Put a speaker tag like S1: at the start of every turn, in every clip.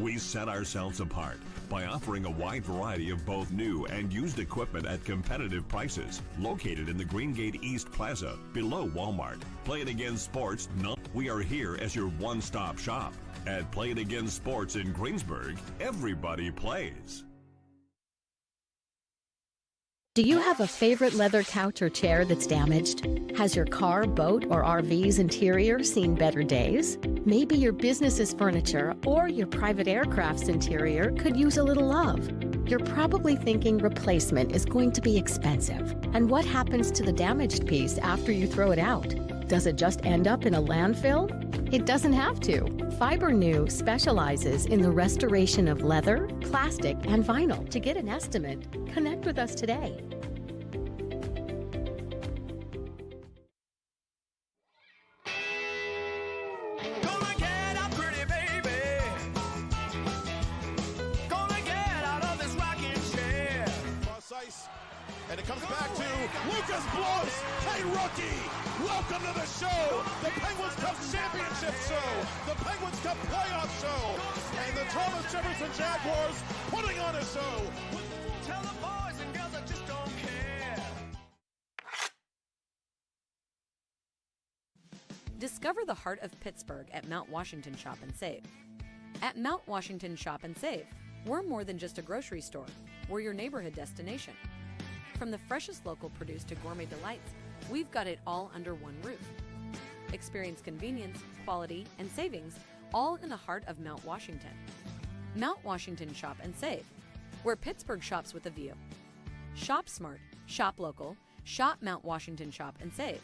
S1: We set ourselves apart by offering a wide variety of both new and used equipment at competitive prices. Located in the Greengate East Plaza, below Walmart. Play It Again Sports, we are here as your one-stop shop. At Play It Again Sports in Greensburg, everybody plays.
S2: Do you have a favorite leather couch or chair that's damaged? Has your car, boat, or RV's interior seen better days? Maybe your business's furniture or your private aircraft's interior could use a little love. You're probably thinking replacement is going to be expensive. And what happens to the damaged piece after you throw it out? Does it just end up in a landfill? It doesn't have to. FiberNew specializes in the restoration of leather, plastic, and vinyl. To get an estimate, connect with us today.
S3: And it comes back to Lucas Blows. Hey, rookie, welcome to the show, the Penguins Cup Championship show, the Penguins Cup playoff show, and the Thomas Jefferson Jaguars putting on a show. Tell the boys and girls I just don't care.
S4: Discover the heart of Pittsburgh at Mount Washington Shop and Save. At Mount Washington Shop and Save, we're more than just a grocery store. We're your neighborhood destination. From the freshest local produce to gourmet delights, we've got it all under one roof. Experience convenience, quality, and savings, all in the heart of Mount Washington. Mount Washington Shop and Save, where Pittsburgh shops with a view. Shop smart, shop local, shop Mount Washington Shop and Save.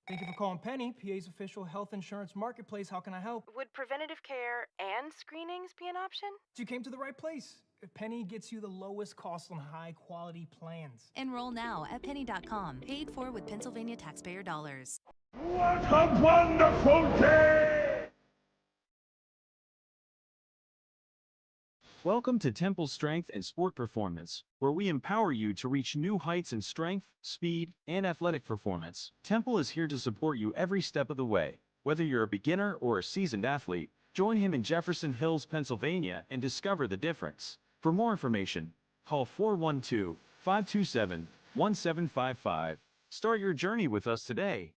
S5: Thank you for calling Penny, PA's official health insurance marketplace. How can I help?
S6: Would preventative care and screenings be an option?
S5: You came to the right place. Penny gets you the lowest cost on high-quality plans.
S7: Enroll now at penny.com. Paid for with Pennsylvania taxpayer dollars.
S8: What a wonderful day!
S9: Welcome to Temple Strength and Sport Performance, where we empower you to reach new heights in strength, speed, and athletic performance. Temple is here to support you every step of the way. Whether you're a beginner or a seasoned athlete, join him in Jefferson Hills, Pennsylvania, and discover the difference. For more information, call 412-527-1755. Start your journey with us today.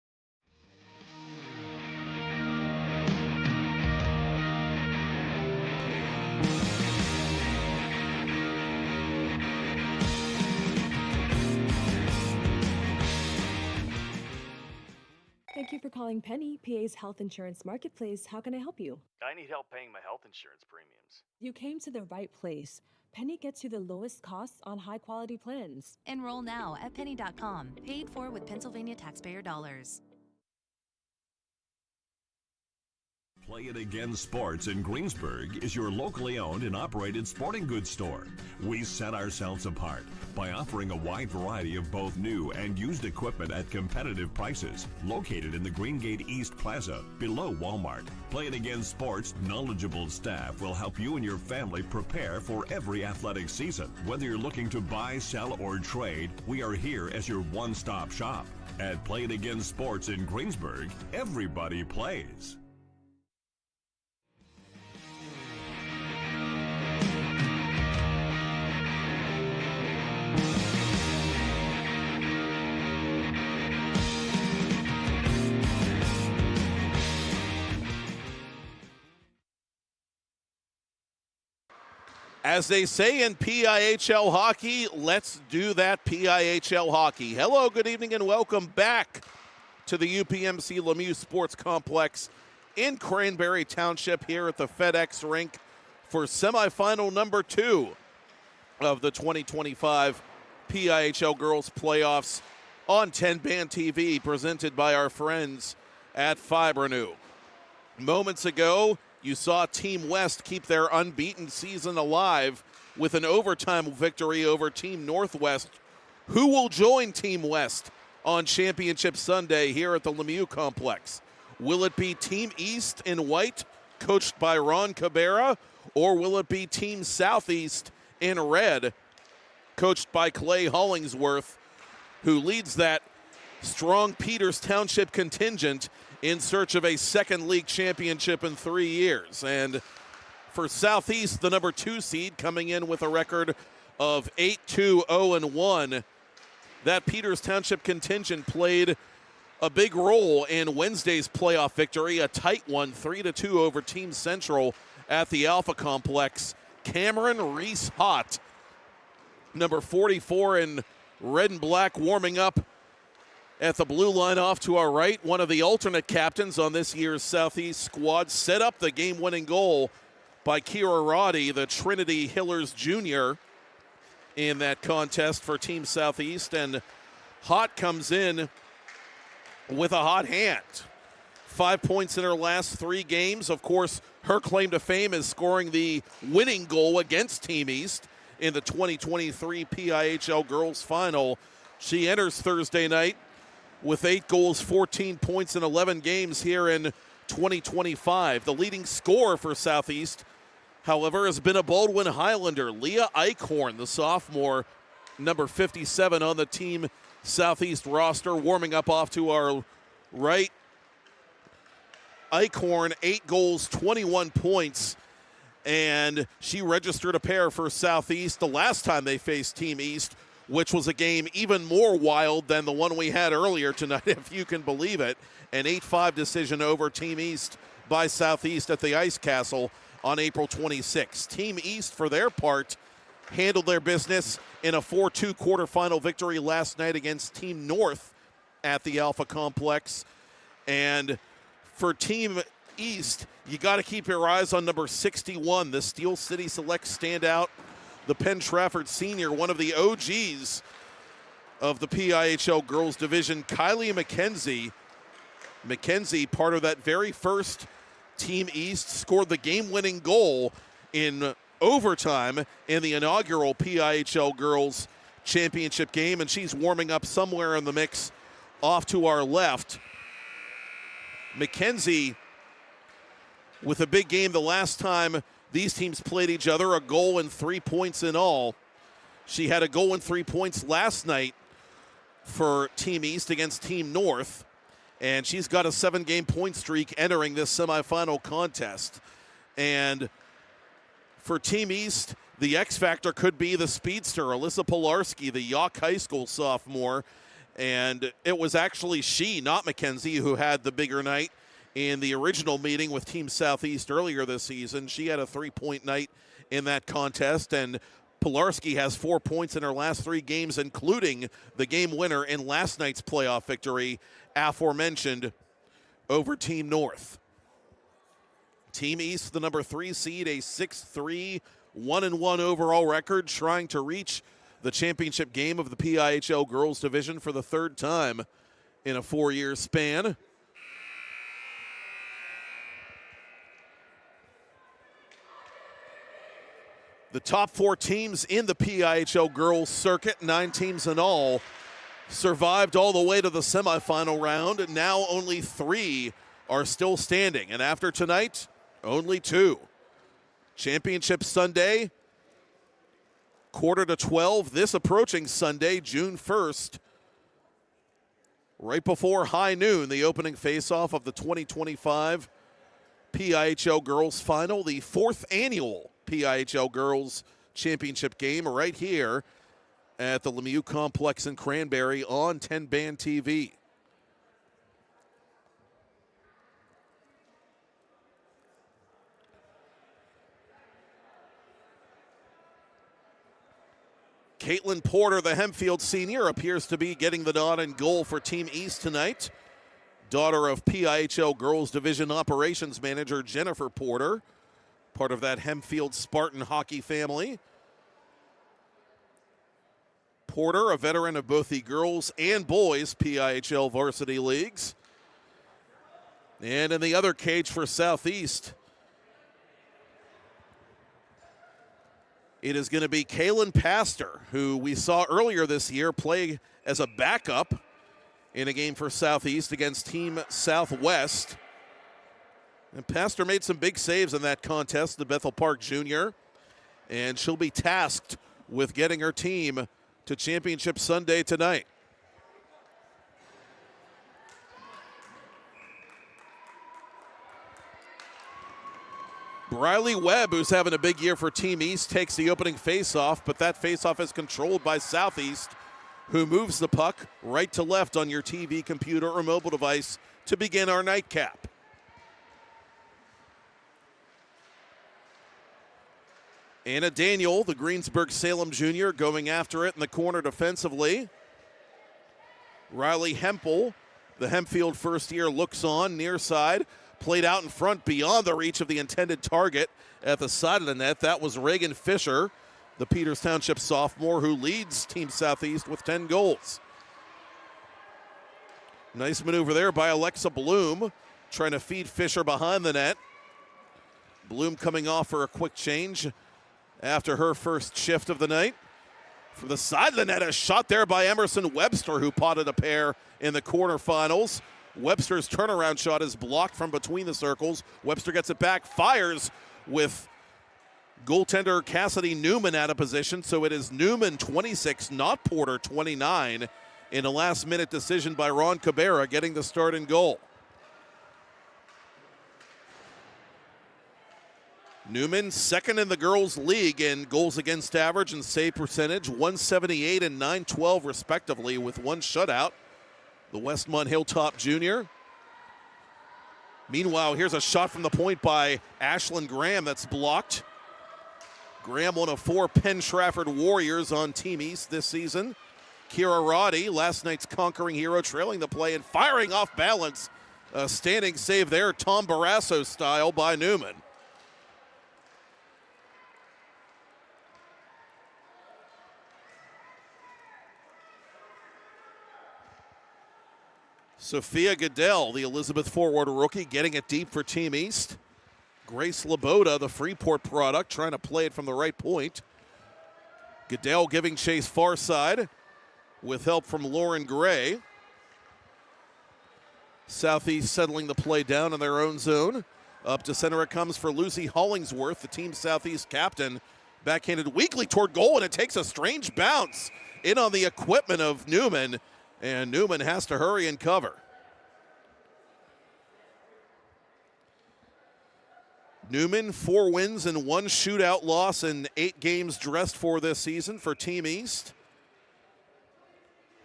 S10: Thank you for calling Penny, PA's health insurance marketplace. How can I help you?
S11: I need help paying my health insurance premiums.
S10: You came to the right place. Penny gets you the lowest costs on high-quality plans.
S7: Enroll now at penny.com. Paid for with Pennsylvania taxpayer dollars.
S1: Play It Again Sports in Greensburg is your locally owned and operated sporting goods store. We set ourselves apart by offering a wide variety of both new and used equipment at competitive prices. Located in the Greengate East Plaza, below Walmart. Play It Again Sports' knowledgeable staff will help you and your family prepare for every athletic season. Whether you're looking to buy, sell, or trade, we are here as your one-stop shop. At Play It Again Sports in Greensburg, everybody plays.
S3: As they say in PIHL hockey, let's do that PIHL hockey. Hello, good evening, and welcome back to the UPMC Lemieux Sports Complex in Cranberry Township here at the FedEx Rink for semifinal number 2 of the 2025 PIHL Girls Playoffs on TenbandTV, presented by our friends at Fibrenew. Moments ago, you saw Team West keep their unbeaten season alive with an overtime victory over Team Northwest. Who will join Team West on Championship Sunday here at the Lemieux Complex? Will it be Team East in white, coached by Ron Cabrera, or will it be Team Southeast in red, coached by Clay Hollingsworth, who leads that strong Peters Township contingent in search of a second league championship in 3 years? And for Southeast, the number 2 seed, coming in with a record of 8-2-0-1, that Peters Township contingent played a big role in Wednesday's playoff victory, a tight one, 3-2 over Team Central at the Alpha Complex. Cameron Reese-Hott, number 44 in red and black, warming up at the blue line off to our right. One of the alternate captains on this year's Southeast squad, set up the game-winning goal by Kira Roddy, the Trinity Hillers Jr., in that contest for Team Southeast. And Hott comes in with a hot hand. 5 points in her last 3 games. Of course, her claim to fame is scoring the winning goal against Team East in the 2023 PIHL Girls Final. She enters Thursday night with 8 goals, 14 points in 11 games here in 2025. The leading scorer for Southeast, however, has been a Baldwin Highlander, Leah Eichhorn, the sophomore, number 57 on the Team Southeast roster, warming up off to our right. Eichhorn, 8 goals, 21 points, and she registered a pair for Southeast the last time they faced Team East, which was a game even more wild than the one we had earlier tonight, if you can believe it. An 8-5 decision over Team East by Southeast at the Ice Castle on April 26. Team East, for their part, handled their business in a 4-2 quarterfinal victory last night against Team North at the Alpha Complex. And for Team East, you got to keep your eyes on number 61, the Steel City Select standout, the Penn Trafford senior, one of the OGs of the PIHL Girls Division, Kylie McKenzie. McKenzie, part of that very first Team East, scored the game-winning goal in overtime in the inaugural PIHL Girls Championship game, and she's warming up somewhere in the mix off to our left. McKenzie with a big game the last time these teams played each other, a goal and 3 points in all. She had a goal and 3 points last night for Team East against Team North, and she's got a 7-game point streak entering this semifinal contest. And for Team East, the X factor could be the speedster, Alyssa Pilarski, the Yawk High School sophomore. And it was actually she, not McKenzie, who had the bigger night in the original meeting with Team Southeast earlier this season. She had a 3-point night in that contest, and Pilarski has 4 points in her last 3 games, including the game winner in last night's playoff victory, aforementioned, over Team North. Team East, the number 3 seed, a 6-3, 1-1 overall record, trying to reach the championship game of the PIHL Girls Division for the 3rd time in a 4-year span. The top 4 teams in the PIHL Girls circuit, 9 teams in all, survived all the way to the semifinal round, and now only 3 are still standing. And after tonight, only 2. Championship Sunday, 11:45 this approaching Sunday, June 1st, right before high noon, the opening faceoff of the 2025 PIHL Girls Final, the 4th annual PIHL Girls Championship game, right here at the Lemieux Complex in Cranberry on TenbandTV. Caitlin Porter, the Hempfield senior, appears to be getting the nod and goal for Team East tonight. Daughter of PIHL Girls Division Operations Manager Jennifer Porter, part of that Hempfield Spartan hockey family. Porter, a veteran of both the girls and boys PIHL varsity leagues. And in the other cage for Southeast, it is going to be Kaylin Pastor, who we saw earlier this year play as a backup in a game for Southeast against Team Southwest. And Pastor made some big saves in that contest, the Bethel Park Junior, and she'll be tasked with getting her team to Championship Sunday tonight. Briley Webb, who's having a big year for Team East, takes the opening faceoff, but that faceoff is controlled by Southeast, who moves the puck right to left on your TV, computer, or mobile device to begin our nightcap. Anna Daniel, the Greensburg-Salem junior, going after it in the corner defensively. Riley Hempel, the Hempfield first year, looks on near side. Played out in front beyond the reach of the intended target at the side of the net. That was Reagan Fisher, the Peters Township sophomore who leads Team Southeast with 10 goals. Nice maneuver there by Alexa Bloom, trying to feed Fisher behind the net. Bloom coming off for a quick change after her first shift of the night. From the side of the net, a shot there by Emerson Webster, who potted a pair in the quarterfinals. Webster's turnaround shot is blocked from between the circles. Webster gets it back, fires with goaltender Cassidy Newman out of position. So it is Newman 26, not Porter 29, in a last-minute decision by Ron Cabrera, getting the start and goal. Newman, second in the girls' league in goals against average and save percentage, 178 and 912 respectively, with one shutout. The Westmont Hilltop junior. Meanwhile, here's a shot from the point by Ashlyn Graham that's blocked. Graham, one of 4 Penn Trafford Warriors on Team East this season. Kira Roddy, last night's conquering hero, trailing the play and firing off balance. A standing save there, Tom Barrasso style by Newman. Sophia Goodell, the Elizabeth forward rookie, getting it deep for Team East. Grace Laboda, the Freeport product, trying to play it from the right point. Goodell giving chase far side with help from Lauren Gray. Southeast settling the play down in their own zone. Up to center it comes for Lucy Hollingsworth, the Team Southeast captain. Backhanded weakly toward goal, and it takes a strange bounce in on the equipment of Newman. And Newman has to hurry and cover. Newman, 4 wins and 1 shootout loss in 8 games dressed for this season for Team East.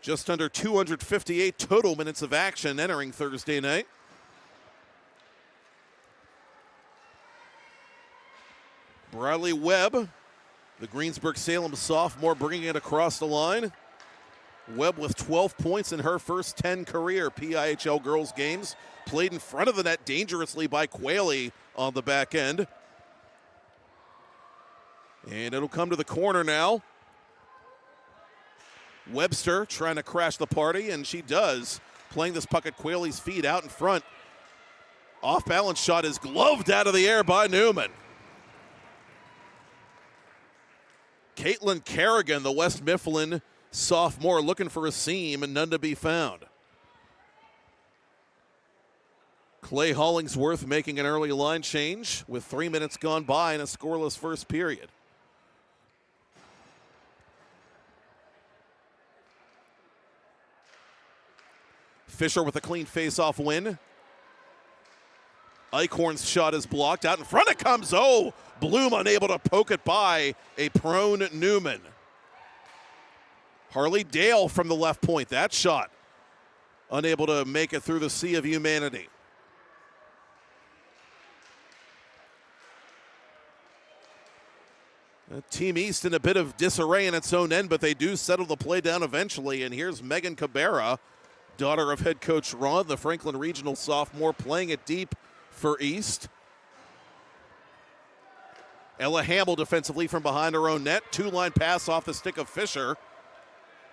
S3: Just under 258 total minutes of action entering Thursday night. Briley Webb, the Greensburg-Salem sophomore, bringing it across the line. Webb with 12 points in her first 10 career PIHL girls games. Played in front of the net dangerously by Quayle on the back end. And it'll come to the corner now. Webster trying to crash the party, and she does. Playing this puck at Quayle's feet out in front. Off-balance shot is gloved out of the air by Newman. Caitlin Kerrigan, the West Mifflin sophomore, looking for a seam and none to be found. Clay Hollingsworth making an early line change with 3 minutes gone by in a scoreless first period. Fisher with a clean face-off win. Eichhorn's shot is blocked. Out in front it comes. Oh, Bloom unable to poke it by a prone Newman. Harley Dale from the left point. That shot unable to make it through the sea of humanity. Team East in a bit of disarray in its own end, but they do settle the play down eventually. And here's Megan Cabrera, daughter of head coach Ron, the Franklin Regional sophomore, playing it deep for East. Ella Hamill defensively from behind her own net. 2-line pass off the stick of Fisher.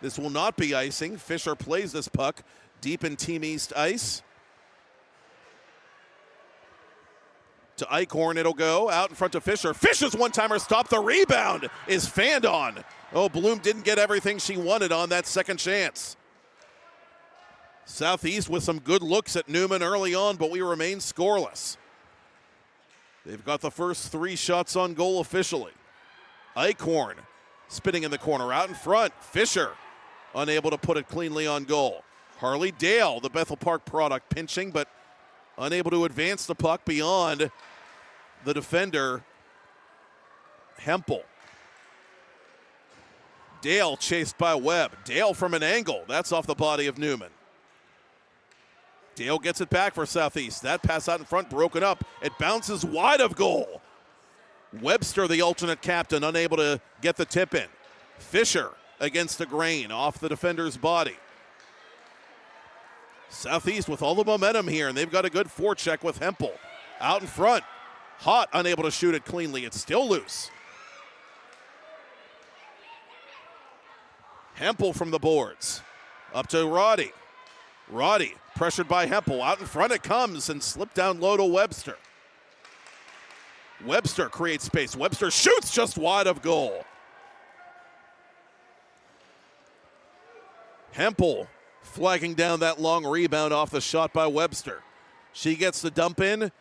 S3: This will not be icing. Fisher plays this puck deep in Team East ice. To Eichhorn, it'll go out in front of Fisher. Fisher's one-timer stop. The rebound is fanned on. Oh, Bloom didn't get everything she wanted on that second chance. Southeast with some good looks at Newman early on, but we remain scoreless. They've got the first 3 shots on goal officially. Eichhorn spinning in the corner out in front. Fisher unable to put it cleanly on goal. Harley Dale, the Bethel Park product, pinching, but unable to advance the puck beyond the defender, Hempel. Dale chased by Webb. Dale from an angle. That's off the body of Newman. Dale gets it back for Southeast. That pass out in front, broken up. It bounces wide of goal. Webster, the alternate captain, unable to get the tip in. Fisher against the grain, off the defender's body. Southeast with all the momentum here, and they've got a good forecheck with Hempel. Out in front. Hott unable to shoot it cleanly. It's still loose. Hempel from the boards. Up to Roddy. Roddy pressured by Hempel. Out in front it comes and slipped down low to Webster. Webster creates space. Webster shoots just wide of goal. Hempel flagging down that long rebound off the shot by Webster. She gets the dump in.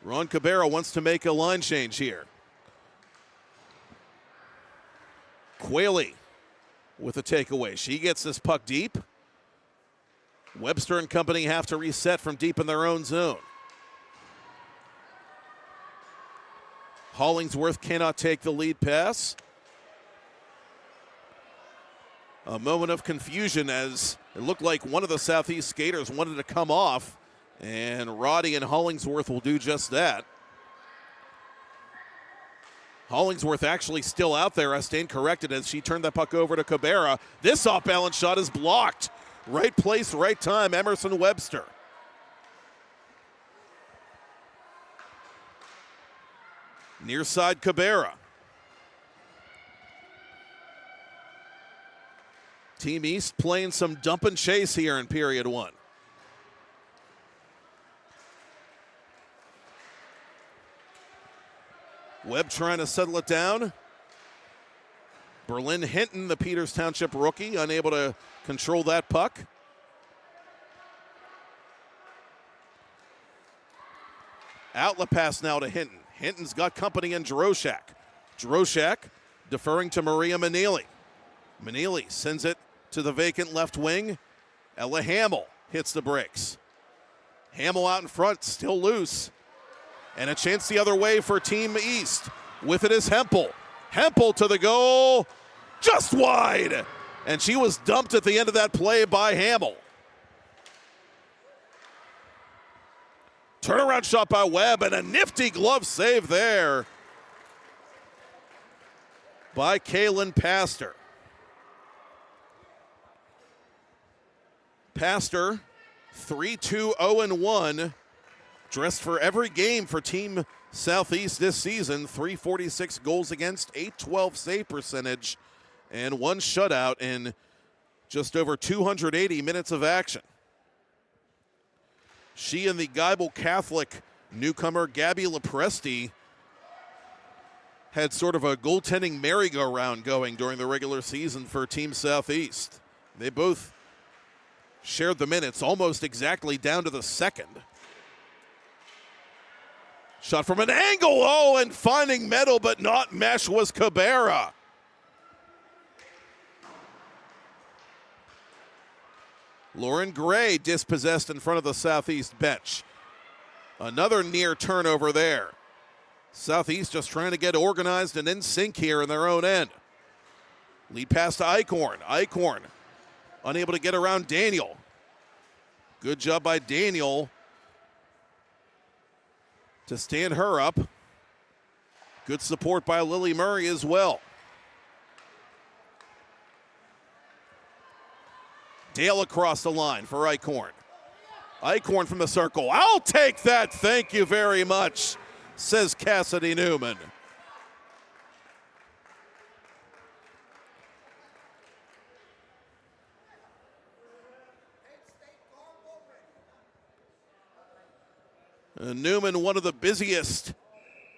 S3: Ron Cabrera wants to make a line change here. Quayle with a takeaway. She gets this puck deep. Webster and company have to reset from deep in their own zone. Hollingsworth cannot take the lead pass. A moment of confusion as it looked like one of the Southeast skaters wanted to come off, and Roddy and Hollingsworth will do just that. Hollingsworth actually still out there. Estain corrected as she turned that puck over to Cabrera. This off-balance shot is blocked. Right place, right time, Emerson Webster. Near side Cabrera. Team East playing some dump and chase here in period 1. Webb trying to settle it down. Berlin Hinton, the Peters Township rookie, unable to control that puck. Outlet pass now to Hinton. Hinton's got company in Droshak. Droshak deferring to Maria Manili. Manili sends it to the vacant left wing. Ella Hamill hits the brakes. Hamill out in front, still loose. And a chance the other way for Team East. With it is Hempel. Hempel to the goal, just wide. And she was dumped at the end of that play by Hamill. Turnaround shot by Webb and a nifty glove save there by Kaylin Pastor. Pastor, 3-2-0-1, dressed for every game for Team Southeast this season. 346 goals against, 812 save percentage, and 1 shutout in just over 280 minutes of action. She and the Geibel Catholic newcomer Gabby Lepresti had sort of a goaltending merry-go-round going during the regular season for Team Southeast. They both shared the minutes almost exactly down to the second. Shot from an angle, oh, and finding metal but not mesh was Cabrera. Lauren Gray dispossessed in front of the Southeast bench. Another near turnover there. Southeast just trying to get organized and in sync here in their own end. Lead pass to Eichhorn. Eichhorn unable to get around Daniel. Good job by Daniel to stand her up. Good support by Lily Murray as well. Dale across the line for Eichhorn. Eichhorn from the circle. I'll take that, thank you very much, says Cassidy Newman. Newman, one of the busiest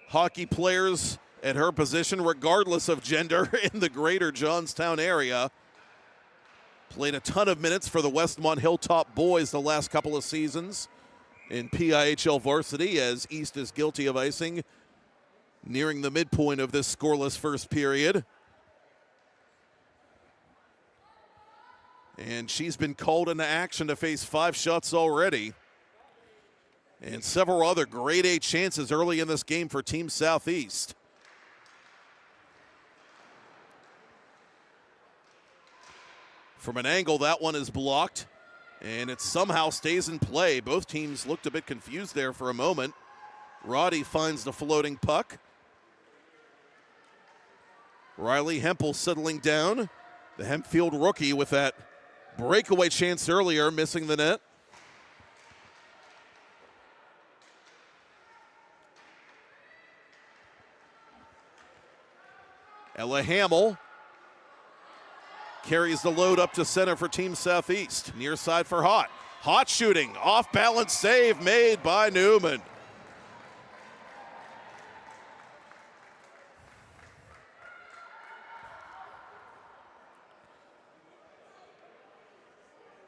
S3: hockey players at her position, regardless of gender, in the greater Johnstown area. Played a ton of minutes for the Westmont Hilltop boys the last couple of seasons in PIHL varsity, as East is guilty of icing, nearing the midpoint of this scoreless first period. And she's been called into action to face 5 shots already. And several other grade A chances early in this game for Team Southeast. From an angle, that one is blocked, and it somehow stays in play. Both teams looked a bit confused there for a moment. Roddy finds the floating puck. Riley Hempel settling down. The Hempfield rookie with that breakaway chance earlier, missing the net. Ella Hamill carries the load up to center for Team Southeast. Near side for Hott. Hott shooting, off balance save made by Newman.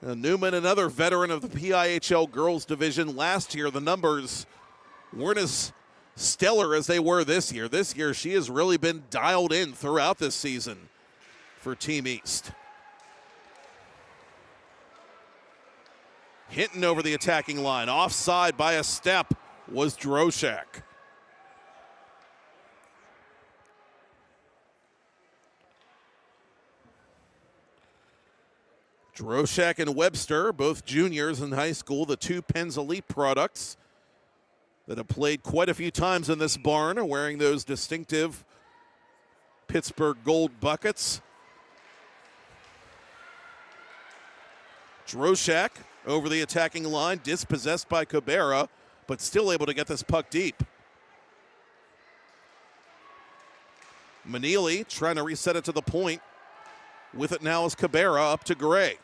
S3: Newman, another veteran of the PIHL girls division. Last year, the numbers weren't as stellar as they were this year. This year, she has really been dialed in throughout this season for Team East. Hinton over the attacking line. Offside by a step was Droshak. Droshak and Webster, both juniors in high school, the two Penn's Elite products that have played quite a few times in this barn, wearing those distinctive Pittsburgh gold buckets. Droshak over the attacking line, dispossessed by Cabrera, but still able to get this puck deep. Manili trying to reset it to the point. With it now is Cabrera up to Gray.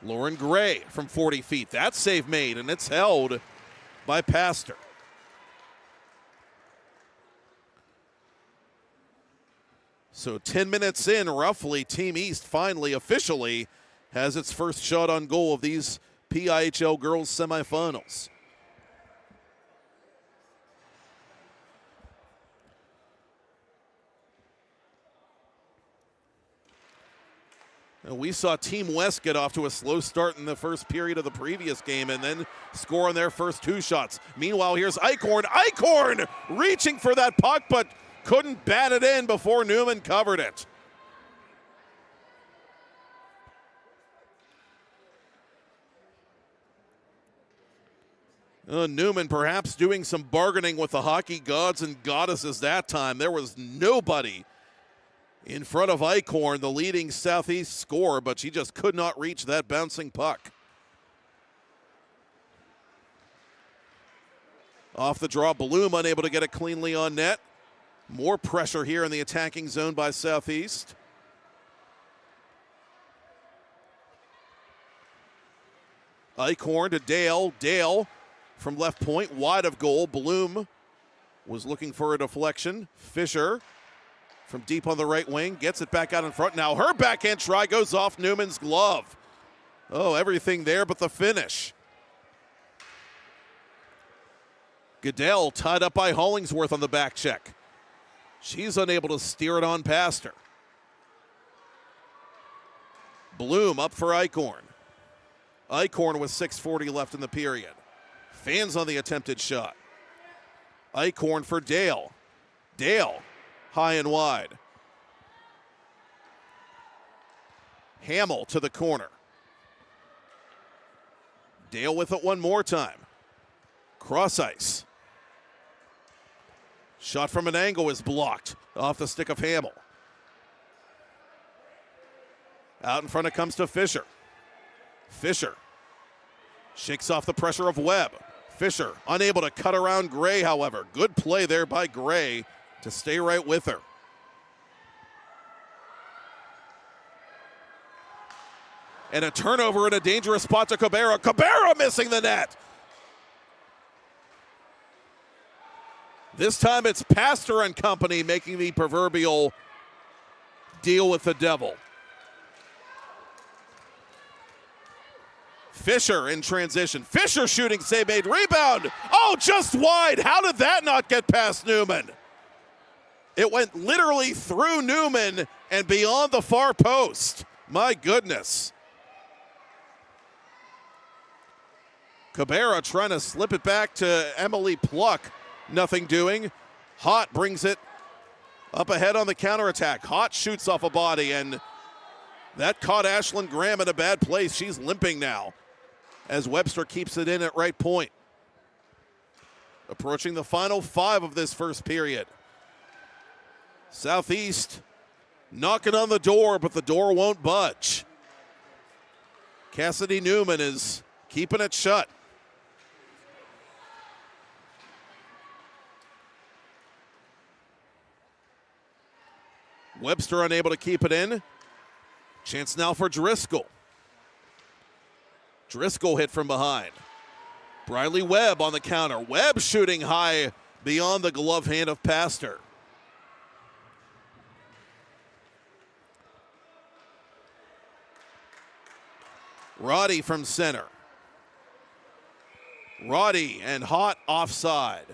S3: Lauren Gray from 40 feet. That save made, and it's held by Pastor. So 10 minutes in, roughly, Team East finally, officially, has its first shot on goal of these PIHL girls semifinals. And we saw Team West get off to a slow start in the first period of the previous game and then score on their first 2 shots. Meanwhile, here's Eichhorn. Eichhorn reaching for that puck, but couldn't bat it in before Newman covered it. Newman perhaps doing some bargaining with the hockey gods and goddesses that time. There was nobody in front of Eichhorn, the leading Southeast scorer, but she just could not reach that bouncing puck. Off the draw, Bloom unable to get it cleanly on net. More pressure here in the attacking zone by Southeast. Eichhorn to Dale. Dale from left point, wide of goal. Bloom was looking for a deflection. Fisher from deep on the right wing, gets it back out in front. Now her backhand try goes off Newman's glove. Oh, everything there but the finish. Goodell tied up by Hollingsworth on the back check. She's unable to steer it on past her. Bloom up for Eichhorn. Eichhorn with 6:40 left in the period. Fans on the attempted shot. Eichhorn for Dale. Dale high and wide. Hamill to the corner. Dale with it one more time. Cross ice. Shot from an angle is blocked off the stick of Hamill. Out in front it comes to Fisher. Fisher shakes off the pressure of Webb. Fisher unable to cut around Gray, however. Good play there by Gray to stay right with her. And a turnover in a dangerous spot to Cabrera. Cabrera missing the net. This time it's Pastor and company making the proverbial deal with the devil. Fisher in transition. Fisher shooting, save made, rebound. Oh, just wide. How did that not get past Newman? It went literally through Newman and beyond the far post. My goodness. Cabrera trying to slip it back to Emily Pluck. Nothing doing. Hott brings it up ahead on the counterattack. Hott shoots off a body, and that caught Ashlyn Graham in a bad place. She's limping now as Webster keeps it in at right point. Approaching the final 5 of this first period. Southeast knocking on the door, but the door won't budge. Cassidy Newman is keeping it shut. Webster unable to keep it in. Chance now for Driscoll. Driscoll hit from behind. Briley Webb on the counter. Webb shooting high beyond the glove hand of Pastor. Roddy from center. Roddy and Hott offside.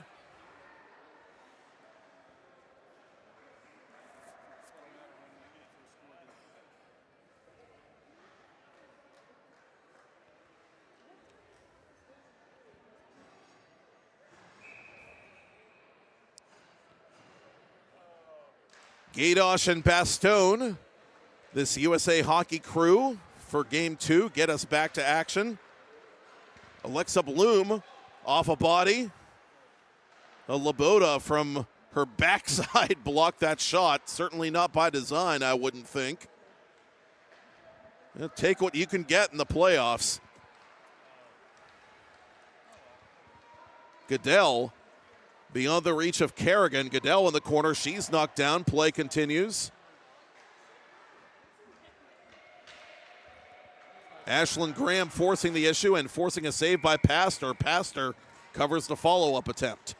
S3: Gadosh and Bastone, this USA hockey crew for game 2, get us back to action. Alexa Bloom off a body. Laboda from her backside blocked that shot. Certainly not by design, I wouldn't think. Take what you can get in the playoffs. Goodell beyond the reach of Kerrigan. Goodell in the corner. She's knocked down. Play continues. Ashlyn Graham forcing the issue and forcing a save by Pastor. Pastor covers the follow-up attempt.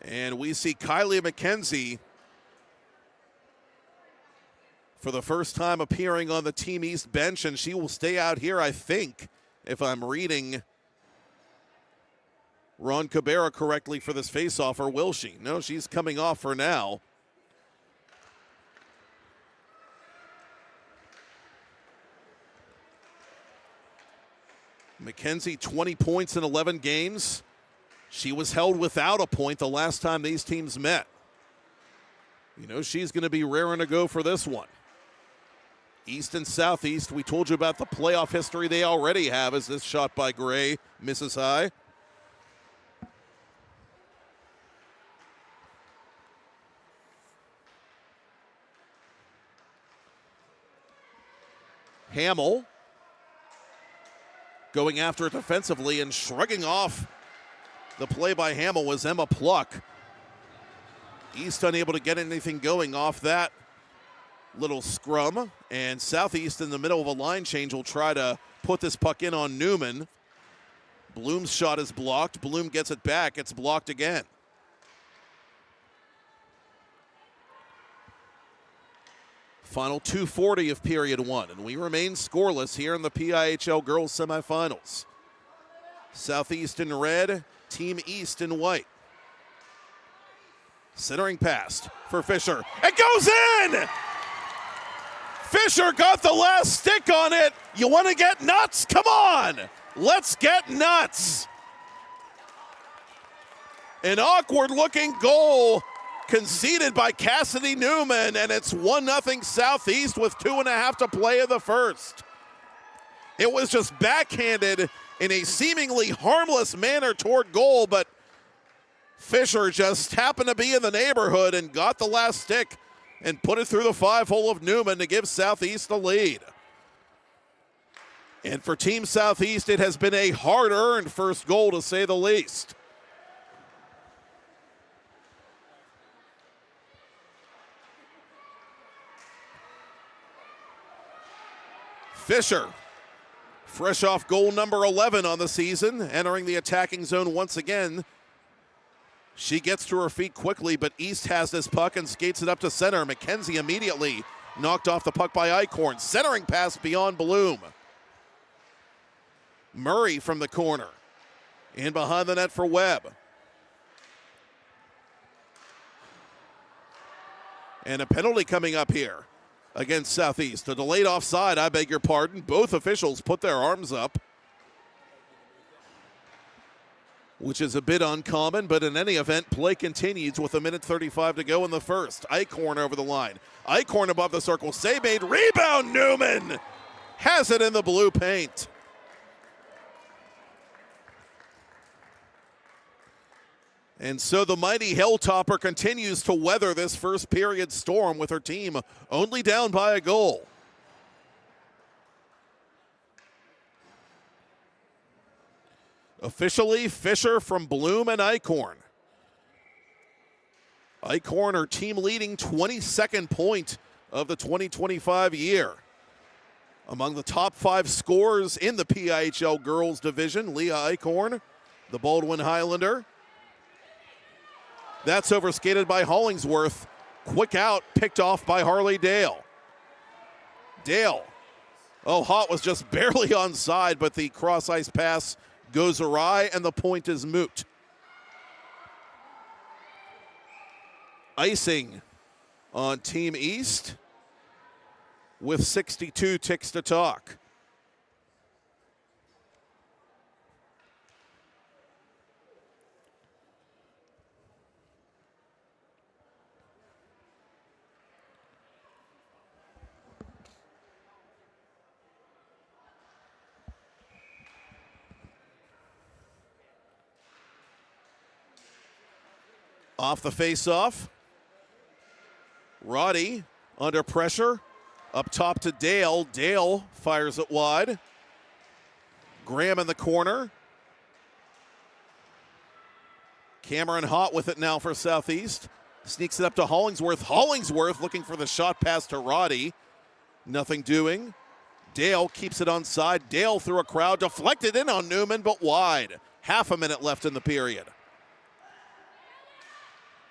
S3: And we see Kylie McKenzie for the first time appearing on the Team East bench, and she will stay out here, I think, if I'm reading Ron Cabrera correctly for this faceoff, or will she? No, she's coming off for now. McKenzie, 20 points in 11 games. She was held without a point the last time these teams met. You know, she's going to be raring to go for this one. East and Southeast, we told you about the playoff history they already have as this shot by Gray misses high. Hamill going after it defensively and shrugging off the play by Hamill was Emma Pluck. East unable to get anything going off that little scrum, and Southeast in the middle of a line change will try to put this puck in on Newman. Bloom's shot is blocked. Bloom gets it back. It's blocked again. Final 2:40 of period 1, and we remain scoreless here in the PIHL girls semifinals. Southeast in red, Team East in white. Centering pass for Fisher. It goes in! Fisher got the last stick on it. You want to get nuts? Come on! Let's get nuts! An awkward-looking goal conceded by Cassidy Newman, and it's 1-0 Southeast with 2.5 to play in the first. It was just backhanded in a seemingly harmless manner toward goal, but Fisher just happened to be in the neighborhood and got the last stick and put it through the 5-hole of Newman to give Southeast the lead. And for Team Southeast, it has been a hard-earned first goal, to say the least. Fisher Fresh off goal number 11 on the season, entering the attacking zone once again. She gets to her feet quickly, but East has this puck and skates it up to center. McKenzie immediately knocked off the puck by Eichhorn. Centering pass beyond Bloom. Murray from the corner. In behind the net for Webb. And a penalty coming up here against Southeast. A delayed offside, I beg your pardon. Both officials put their arms up, which is a bit uncommon, but in any event, play continues with 1:35 to go in the first. Eichhorn over the line. Eichhorn above the circle. Save made. Rebound, Newman has it in the blue paint. And so the mighty Hilltopper continues to weather this first period storm with her team only down by a goal. Officially, Fisher from Bloom and Eichhorn. Eichhorn, her team leading 22nd point of the 2025 year. Among the top 5 scorers in the PIHL girls division, Leah Eichhorn, the Baldwin Highlander. That's overskated by Hollingsworth. Quick out, picked off by Harley Dale. Dale. Oh, Hott was just barely onside, but the cross-ice pass goes awry, and the point is moot. Icing on Team East with 62 ticks to talk. Off the face-off. Roddy under pressure. Up top to Dale. Dale fires it wide. Graham in the corner. Cameron Hott with it now for Southeast. Sneaks it up to Hollingsworth. Hollingsworth looking for the shot pass to Roddy. Nothing doing. Dale keeps it onside. Dale through a crowd. Deflected in on Newman, but wide. Half a minute left in the period.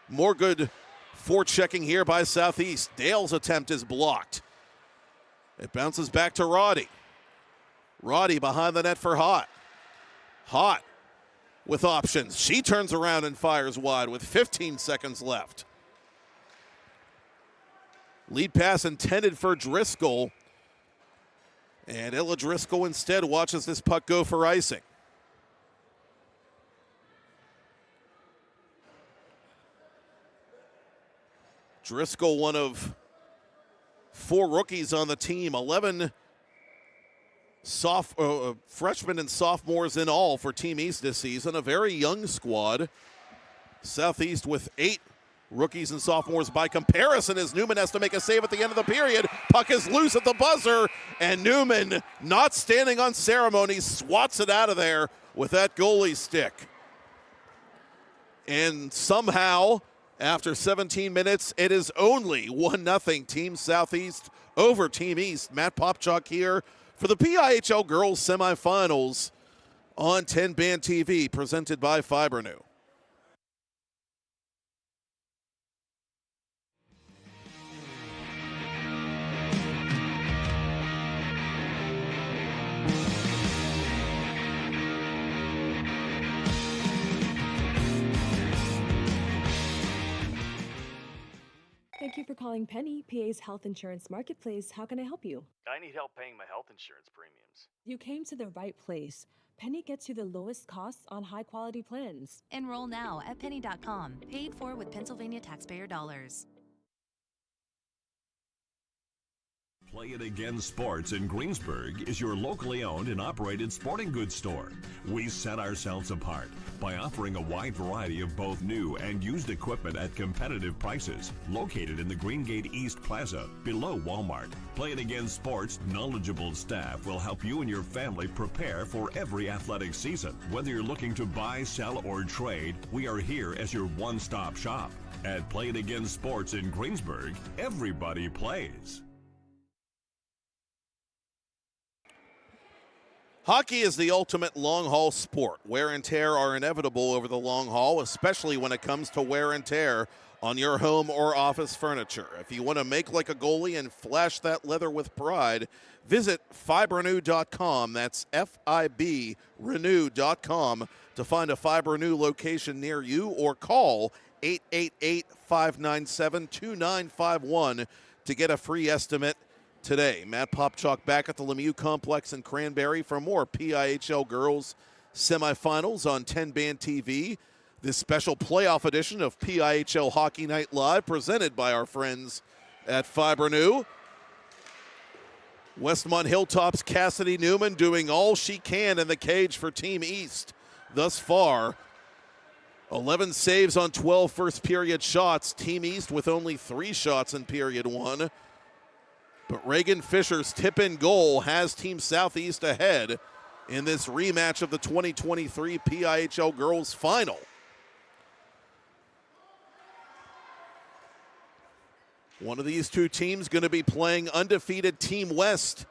S3: More good forechecking here by Southeast. Dale's attempt is blocked. It bounces back to Roddy. Roddy behind the net for Hott. Hott with options. She turns around and fires wide with 15 seconds left. Lead pass intended for Driscoll. And Ella Driscoll instead watches this puck go for icing. Driscoll, one of 4 rookies on the team, 11 freshmen and sophomores in all for Team East this season. A very young squad. Southeast with 8 rookies and sophomores by comparison, as Newman has to make a save at the end of the period. Puck is loose at the buzzer, and Newman, not standing on ceremony, swats it out of there with that goalie stick. And somehow, after 17 minutes, it is only 1-0 Team Southeast over Team East. Matt Popchock here for the PIHL Girls Semi-Finals on TenbandTV, presented by Fibrenew.
S10: Thank you for calling Penny, PA's health insurance marketplace. How can I help you?
S11: I need help paying my health insurance premiums.
S10: You came to the right place. Penny gets you the lowest costs on high-quality plans.
S7: Enroll now at penny.com. Paid for with Pennsylvania taxpayer dollars.
S1: Play It Again Sports in Greensburg is your locally owned and operated sporting goods store. We set ourselves apart by offering a wide variety of both new and used equipment at competitive prices. Located in the Greengate East Plaza, below Walmart, Play It Again Sports' knowledgeable staff will help you and your family prepare for every athletic season. Whether you're looking to buy, sell, or trade, we are here as your one-stop shop. At Play It Again Sports in Greensburg, everybody plays.
S3: Hockey is the ultimate long-haul sport. Wear and tear are inevitable over the long haul, especially when it comes to wear and tear on your home or office furniture. If you want to make like a goalie and flash that leather with pride, visit FibRenew.com. That's FIBRenew.com to find a FibRenew location near you, or call 888-597-2951 to get a free estimate today. Matt Popchock back at the Lemieux Complex in Cranberry for more PIHL Girls Semi-Finals on TenbandTV. This special playoff edition of PIHL Hockey Night Live presented by our friends at FibRenew. Westmont Hilltop's Cassidy Newman doing all she can in the cage for Team East thus far. 11 saves on 12 first period shots. Team East with only 3 shots in period 1. But Reagan Fisher's tip-in goal has Team Southeast ahead in this rematch of the 2023 PIHL Girls Final. One of these two teams going to be playing undefeated Team West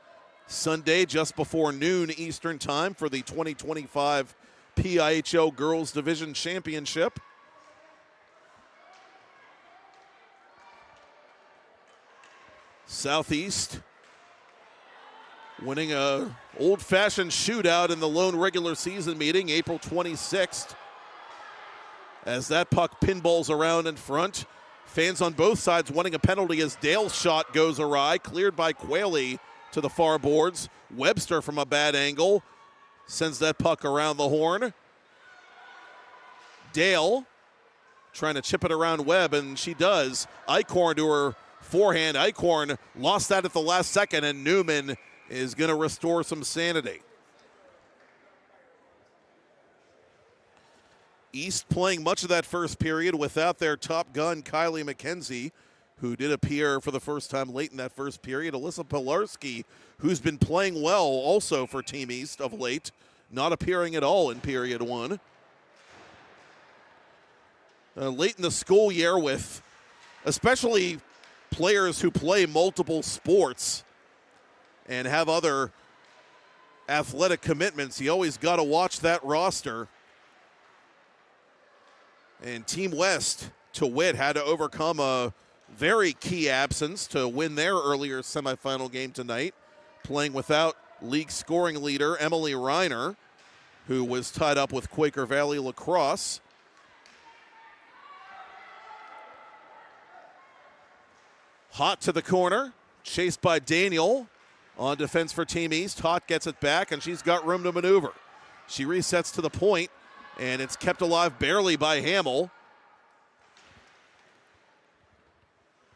S3: Sunday just before noon Eastern Time for the 2025 PIHL Girls Division Championship. Southeast winning a old-fashioned shootout in the lone regular season meeting, April 26th. As that puck pinballs around in front, fans on both sides wanting a penalty as Dale's shot goes awry, cleared by Quayle to the far boards. Webster from a bad angle sends that puck around the horn. Dale trying to chip it around Webb, and she does. Eichhorn to her forehand. Eichhorn lost that at the last second, and Newman is going to restore some sanity. East playing much of that first period without their top gun, Kylie McKenzie, who did appear for the first time late in that first period. Alyssa Pilarski, who's been playing well also for Team East of late, not appearing at all in period 1. Late in the school year, with especially players who play multiple sports and have other athletic commitments, you always got to watch that roster. And Team West, to wit, had to overcome a very key absence to win their earlier semifinal game tonight, playing without league scoring leader Emily Reiner, who was tied up with Quaker Valley Lacrosse. Hott to the corner, chased by Daniel on defense for Team East. Hott gets it back, and she's got room to maneuver. She resets to the point, and it's kept alive barely by Hamill.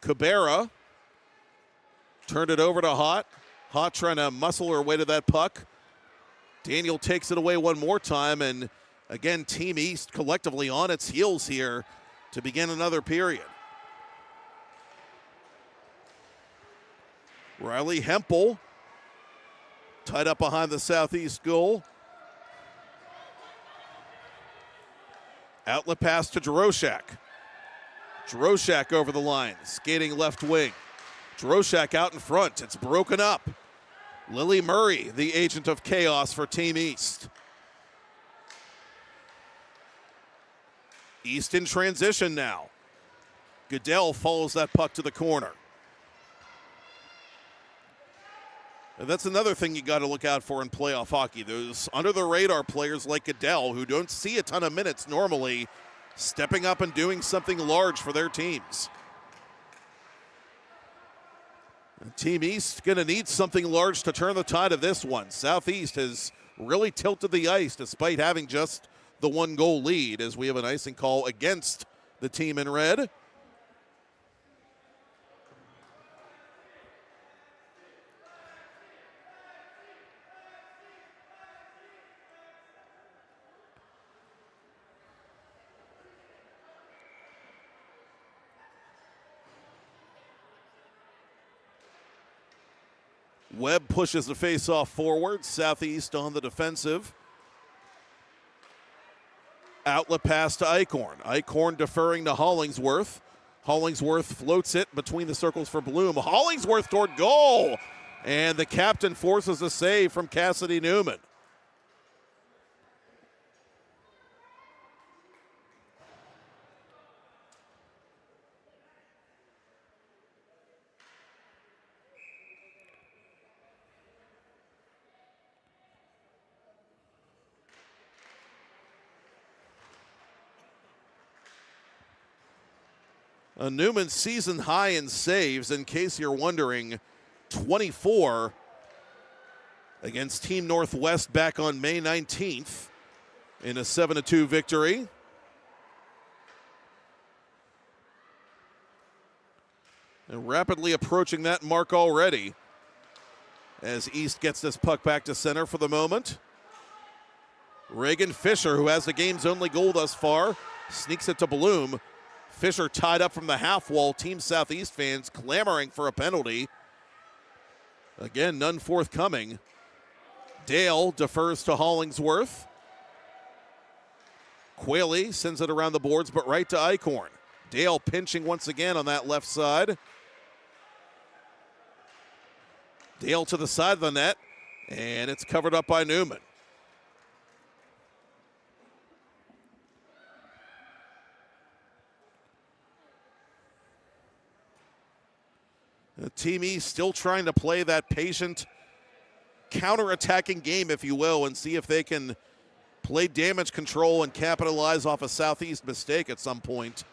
S3: Cabrera turned it over to Hott. Hott trying to muscle her way to that puck. Daniel takes it away one more time, and again, Team East collectively on its heels here to begin another period. Riley Hempel tied up behind the Southeast goal. Outlet pass to Droshak. Droshak over the line, skating left wing. Droshak out in front. It's broken up. Lily Murray, the agent of chaos for Team East. East in transition now. Goodell follows that puck to the corner. And that's another thing you got to look out for in playoff hockey. Those under-the-radar players like Goodell, who don't see a ton of minutes normally, stepping up and doing something large for their teams. And Team East going to need something large to turn the tide of this one. Southeast has really tilted the ice despite having just the 1-goal lead, as we have an icing call against the team in red. Webb pushes the faceoff forward. Southeast on the defensive. Outlet pass to Eichhorn. Eichhorn deferring to Hollingsworth. Hollingsworth floats it between the circles for Bloom. Hollingsworth toward goal. And the captain forces a save from Cassidy Newman. Newman's season high in saves, in case you're wondering, 24 against Team Northwest back on May 19th in a 7-2 victory. And rapidly approaching that mark already as East gets this puck back to center for the moment. Reagan Fisher, who has the game's only goal thus far, sneaks it to Bloom. Fisher tied up from the half wall. Team Southeast fans clamoring for a penalty. Again, none forthcoming. Dale defers to Hollingsworth. Quayle sends it around the boards, but right to Eichhorn. Dale pinching once again on that left side. Dale to the side of the net, and it's covered up by Newman. Team East still trying to play that patient, counter-attacking game, if you will, and see if they can play damage control and capitalize off a Southeast mistake at some point.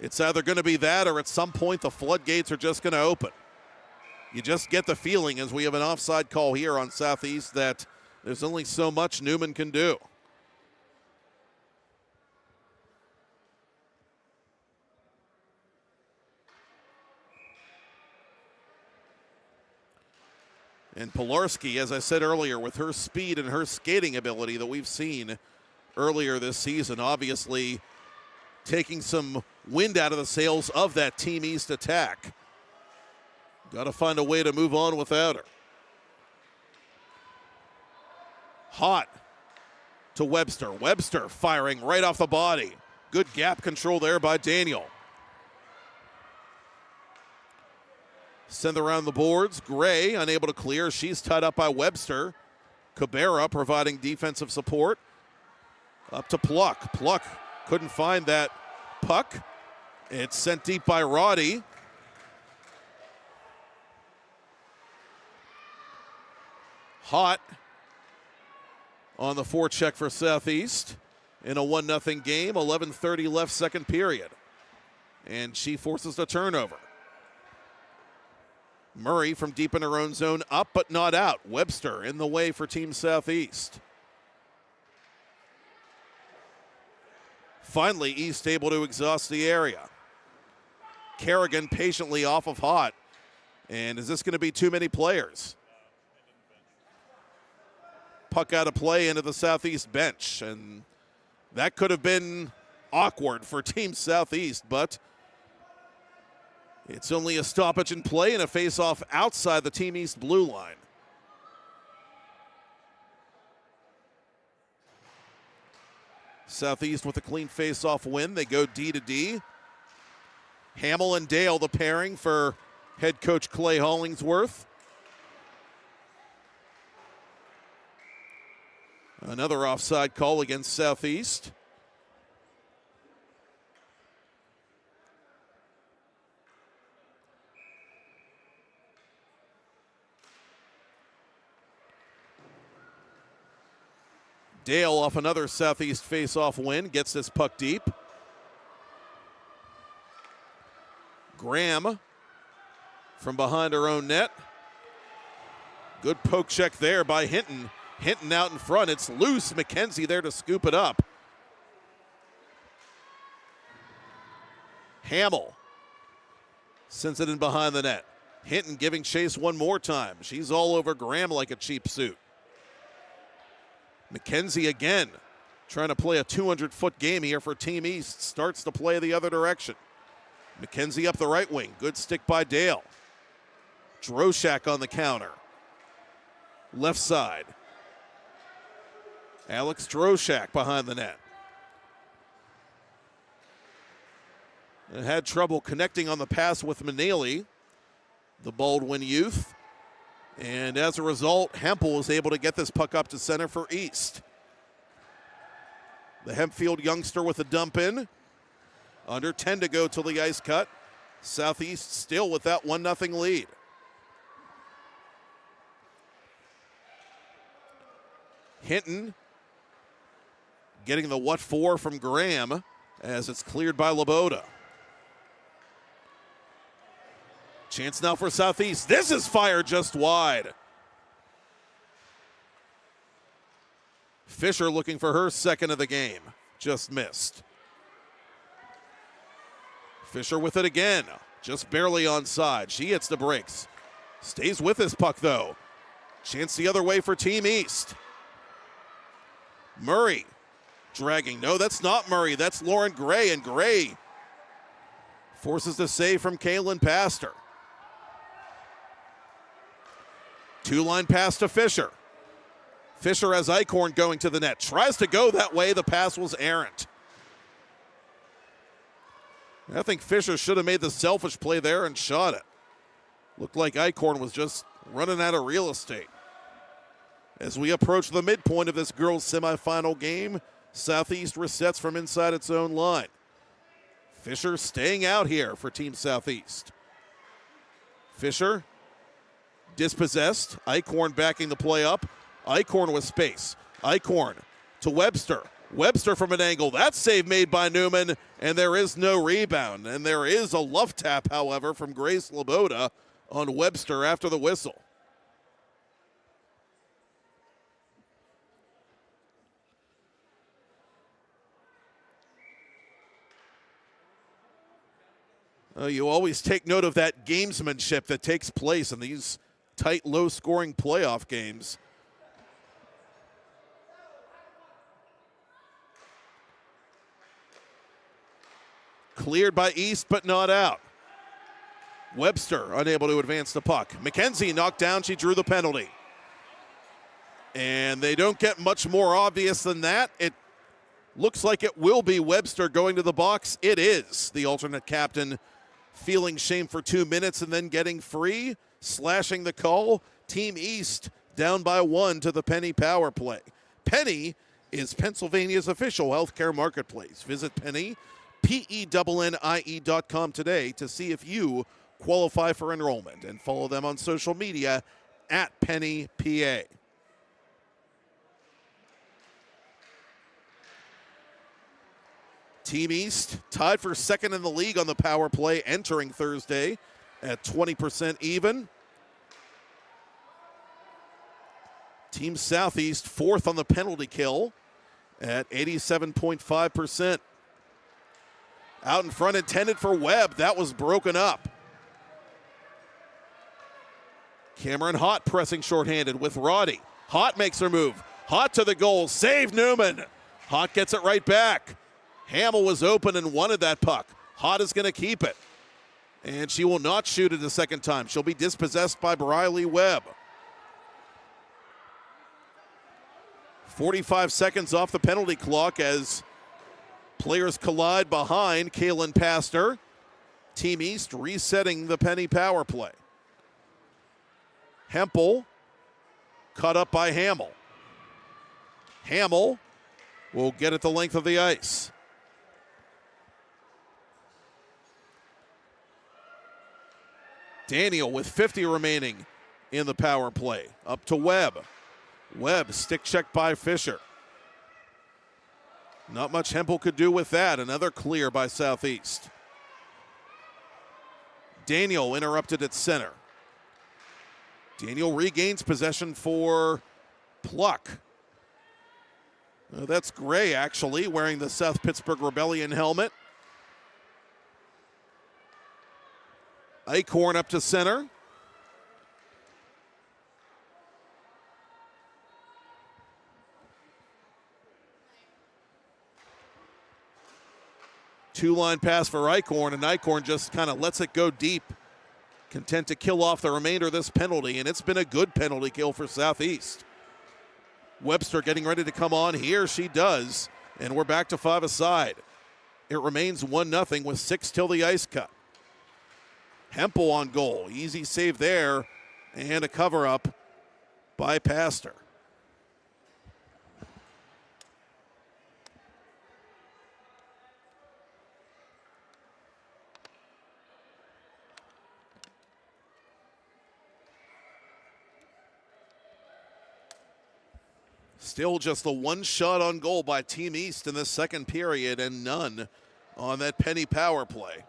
S3: It's either going to be that or at some point the floodgates are just going to open. You just get the feeling, as we have an offside call here on Southeast, that there's only so much Newman can do. And Pilarski, as I said earlier, with her speed and her skating ability that we've seen earlier this season, obviously taking some wind out of the sails of that Team East attack. Got to find a way to move on without her. Hot to Webster. Webster firing right off the body. Good gap control there by Daniel. Send around the boards. Gray unable to clear. She's tied up by Webster. Cabrera providing defensive support. Up to Pluck. Pluck couldn't find that puck. It's sent deep by Roddy. Hot on the forecheck for Southeast in a 1-0 game. 11:30 left, second period. And she forces a turnover. Murray from deep in her own zone, up but not out. Webster in the way for Team Southeast. Finally, East able to exhaust the area. Kerrigan patiently off of Hot. And is this going to be too many players? Puck out of play into the Southeast bench. And that could have been awkward for Team Southeast, but it's only a stoppage in play and a face-off outside the Team East blue line. Southeast with a clean face-off win. They go D to D. Hamill and Dale, the pairing for head coach Clay Hollingsworth. Another offside call against Southeast. Dale off another Southeast face-off win, gets this puck deep. Graham from behind her own net. Good poke check there by Hinton. Hinton out in front. It's loose. McKenzie there to scoop it up. Hamill sends it in behind the net. Hinton giving chase one more time. She's all over Graham like a cheap suit. McKenzie again trying to play a 200-foot game here for Team East. Starts to play the other direction. McKenzie up the right wing. Good stick by Dale. Droshak on the counter. Left side. Alex Droshak behind the net. And had trouble connecting on the pass with Manaley, the Baldwin youth. And as a result, Hempel was able to get this puck up to center for East. The Hempfield youngster with a dump in. Under 10 to go till the ice cut. Southeast still with that 1-0 lead. Hinton getting the what for from Graham as it's cleared by Laboda. Chance now for Southeast. This is fired just wide. Fisher looking for her second of the game. Just missed. Fisher with it again. Just barely onside. She hits the brakes. Stays with this puck, though. Chance the other way for Team East. Murray dragging. No, that's not Murray. That's Lauren Gray, and Gray forces the save from Kaylin Pastor. Two-line pass to Fisher. Fisher has Eichhorn going to the net. Tries to go that way. The pass was errant. I think Fisher should have made the selfish play there and shot it. Looked like Eichhorn was just running out of real estate. As we approach the midpoint of this girls' semifinal game, Southeast resets from inside its own line. Fisher staying out here for Team Southeast. Fisher dispossessed. Eichhorn backing the play up. Eichhorn with space. Eichhorn to Webster. Webster from an angle. That save made by Newman, and there is no rebound. And there is a love tap, however, from Grace Laboda on Webster after the whistle. You always take note of that gamesmanship that takes place in these tight, low-scoring playoff games. Cleared by East, but not out. Webster unable to advance the puck. McKenzie knocked down. She drew the penalty. And they don't get much more obvious than that. It looks like it will be Webster going to the box. It is. The alternate captain feeling shame for 2 minutes and then getting free, slashing the call. Team East down by 1 to the Penny power play. Penny is Pennsylvania's official healthcare marketplace. Visit Penny, PENNIE.com today to see if you qualify for enrollment, and follow them on social media at PennyPA. Team East tied for second in the league on the power play entering Thursday at 20% even. Team Southeast fourth on the penalty kill at 87.5%. Out in front, intended for Webb. That was broken up. Cameron Hott pressing shorthanded with Roddy. Hott makes her move. Hott to the goal. Save Newman. Hott gets it right back. Hamill was open and wanted that puck. Hott is going to keep it. And she will not shoot it a second time. She'll be dispossessed by Briley Webb. 45 seconds off the penalty clock as players collide behind Kaylin Pastor. Team East resetting the Penny power play. Hempel cut up by Hamill. Hamill will get it the length of the ice. Daniel with 50 remaining in the power play. Up to Webb. Webb stick check by Fisher. Not much Hempel could do with that. Another clear by Southeast. Daniel interrupted at center. Daniel regains possession for Pluck. That's Gray, actually, wearing the South Pittsburgh Rebellion helmet. Eichhorn up to center. Two-line pass for Eichhorn, and Eichhorn just kind of lets it go deep, content to kill off the remainder of this penalty, and it's been a good penalty kill for Southeast. Webster getting ready to come on here. She does, and we're back to 5 aside. It remains 1-0 with 6 till the ice cut. Hempel on goal. Easy save there, and a cover-up by Pastor. Still just the one shot on goal by Team East in the second period, and none on that Penny power play.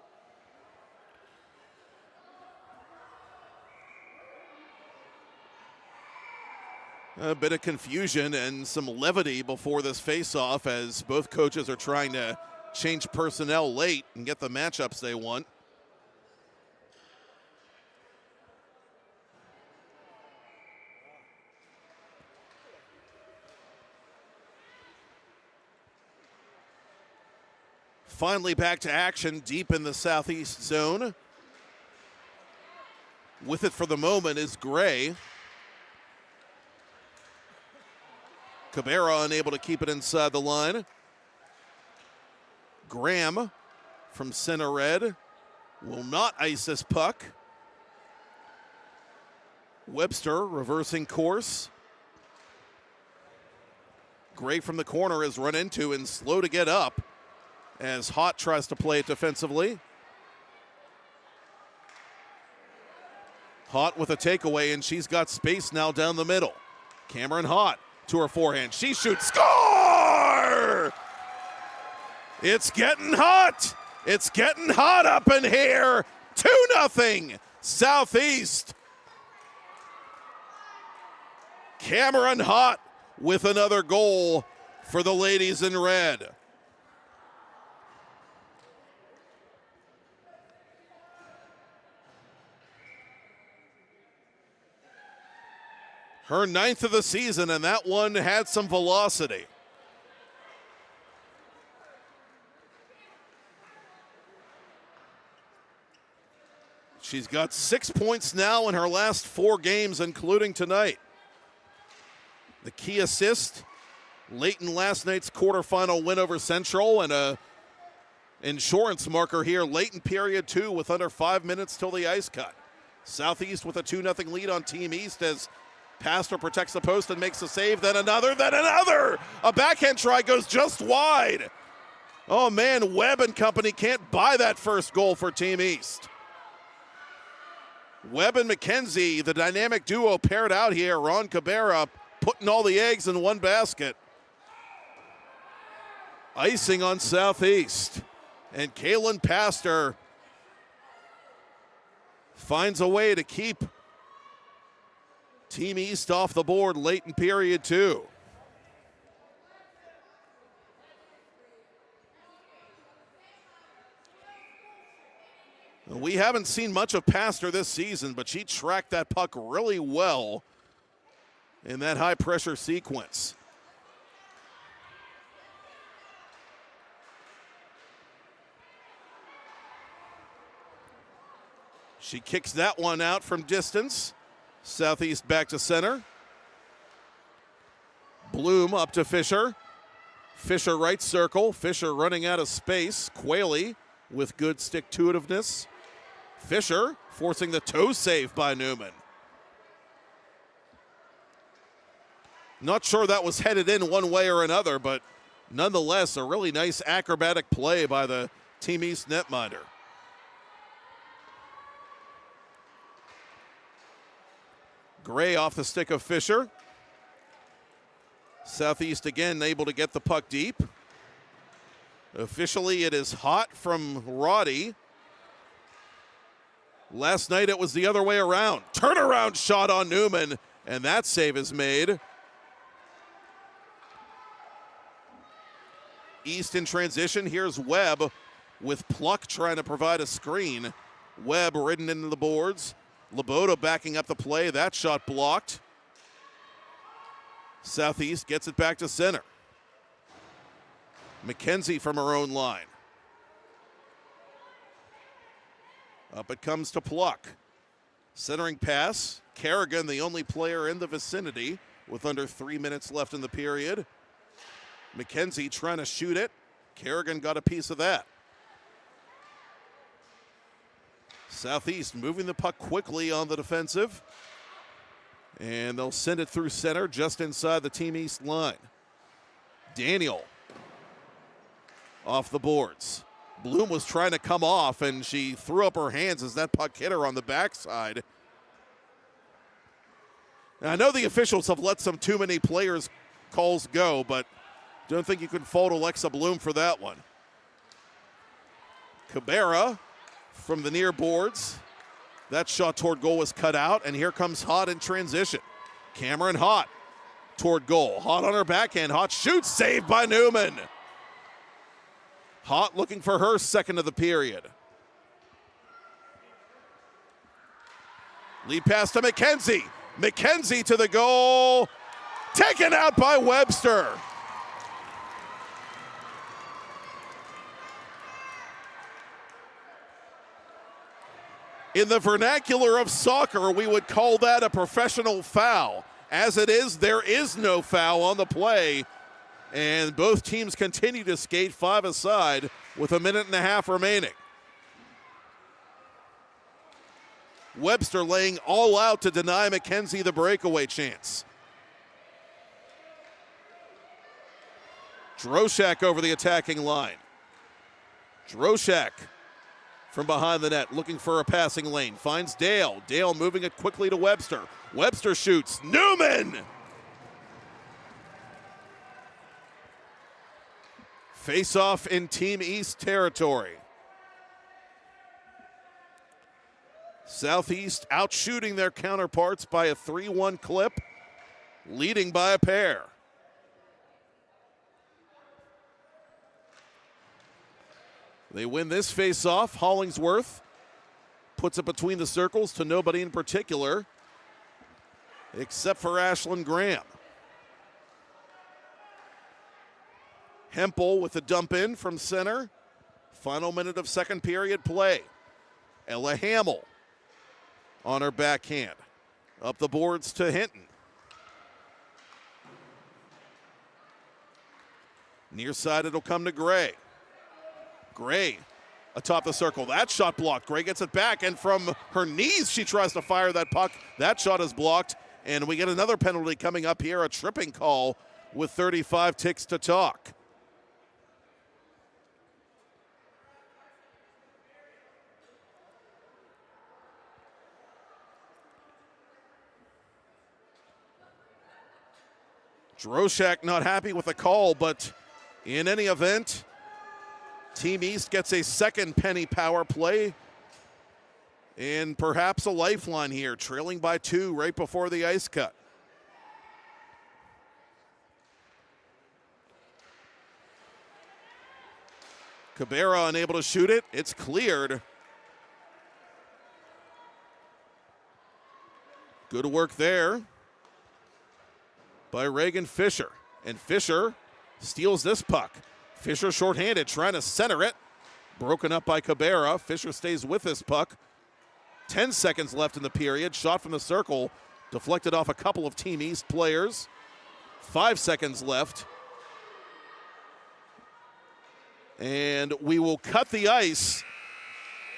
S3: A bit of confusion and some levity before this face-off as both coaches are trying to change personnel late and get the matchups they want. Finally back to action deep in the southeast zone. With it for the moment is Gray. Cabrera unable to keep it inside the line. Graham from center red will not ice this puck. Webster reversing course. Gray from the corner is run into and slow to get up as Hott tries to play it defensively. Hott with a takeaway, and she's got space now down the middle. Cameron Hott to her forehand. She shoots. Score! It's getting hot. It's getting hot up in here. 2-0 Southeast. Cameron Hott with another goal for the ladies in red. Her 9th of the season, and that one had some velocity. She's got 6 points now in her last 4 games, including tonight. The key assist late in last night's quarterfinal win over Central, and a insurance marker here late in period 2 with under 5 minutes till the ice cut. Southeast with a 2-0 lead on Team East as Pastor protects the post and makes a save, then another, then another! A backhand try goes just wide. Oh man, Webb and company can't buy that first goal for Team East. Webb and McKenzie, the dynamic duo paired out here. Ron Cabrera putting all the eggs in one basket. Icing on Southeast. And Kaylin Pastor finds a way to keep Team East off the board late in period 2. We haven't seen much of Pastor this season, but she tracked that puck really well in that high-pressure sequence. She kicks that one out from distance. Southeast back to center. Bloom up to Fisher. Fisher right circle. Fisher running out of space. Quayle with good stick-to-itiveness. Fisher forcing the toe save by Newman. Not sure that was headed in one way or another, but nonetheless, a really nice acrobatic play by the Team East netminder. Gray off the stick of Fisher. Southeast again able to get the puck deep. Officially it is Hott from Roddy. Last night it was the other way around. Turnaround shot on Newman, and that save is made. East in transition. Here's Webb with Pluck trying to provide a screen. Webb ridden into the boards. Laboda backing up the play. That shot blocked. Southeast gets it back to center. McKenzie from her own line. Up it comes to Pluck. Centering pass. Kerrigan, the only player in the vicinity with under 3 minutes left in the period. McKenzie trying to shoot it. Kerrigan got a piece of that. Southeast moving the puck quickly on the defensive. And they'll send it through center just inside the Team East line. Daniel off the boards. Bloom was trying to come off, and she threw up her hands as that puck hit her on the backside. Now, I know the officials have let some too many players' calls go, but don't think you can fault Alexa Bloom for that one. Cabrera from the near boards. That shot toward goal was cut out, and here comes Hott in transition. Cameron Hott toward goal. Haught on her backhand. Haught shoots. Saved by Newman. Haught looking for her second of the period. Lead pass to McKenzie. McKenzie to the goal. Taken out by Webster. In the vernacular of soccer, we would call that a professional foul. As it is, there is no foul on the play, and both teams continue to skate 5-a-side with 1.5 minutes remaining. Webster laying all out to deny McKenzie the breakaway chance. Droshak over the attacking line. Droshak from behind the net, looking for a passing lane. Finds Dale. Dale moving it quickly to Webster. Webster shoots. Newman! Face-off in Team East territory. Southeast outshooting their counterparts by a 3-1 clip, leading by a pair. They win this face-off. Hollingsworth puts it between the circles to nobody in particular, except for Ashlyn Graham. Hempel with a dump in from center. Final minute of second period play. Ella Hamill on her backhand. Up the boards to Hinton. Near side it'll come to Gray. Gray atop the circle. That shot blocked. Gray gets it back, and from her knees she tries to fire that puck. That shot is blocked, and we get another penalty coming up here, a tripping call with 35 ticks to talk. Droshak not happy with the call, but in any event, Team East gets a second penny power play and perhaps a lifeline here, trailing by 2 right before the ice cut. Cabrera unable to shoot it. It's cleared. Good work there by Reagan Fisher. And Fisher steals this puck. Fisher shorthanded, trying to center it. Broken up by Cabrera. Fisher stays with this puck. 10 seconds left in the period. Shot from the circle. Deflected off a couple of Team East players. 5 seconds left. And we will cut the ice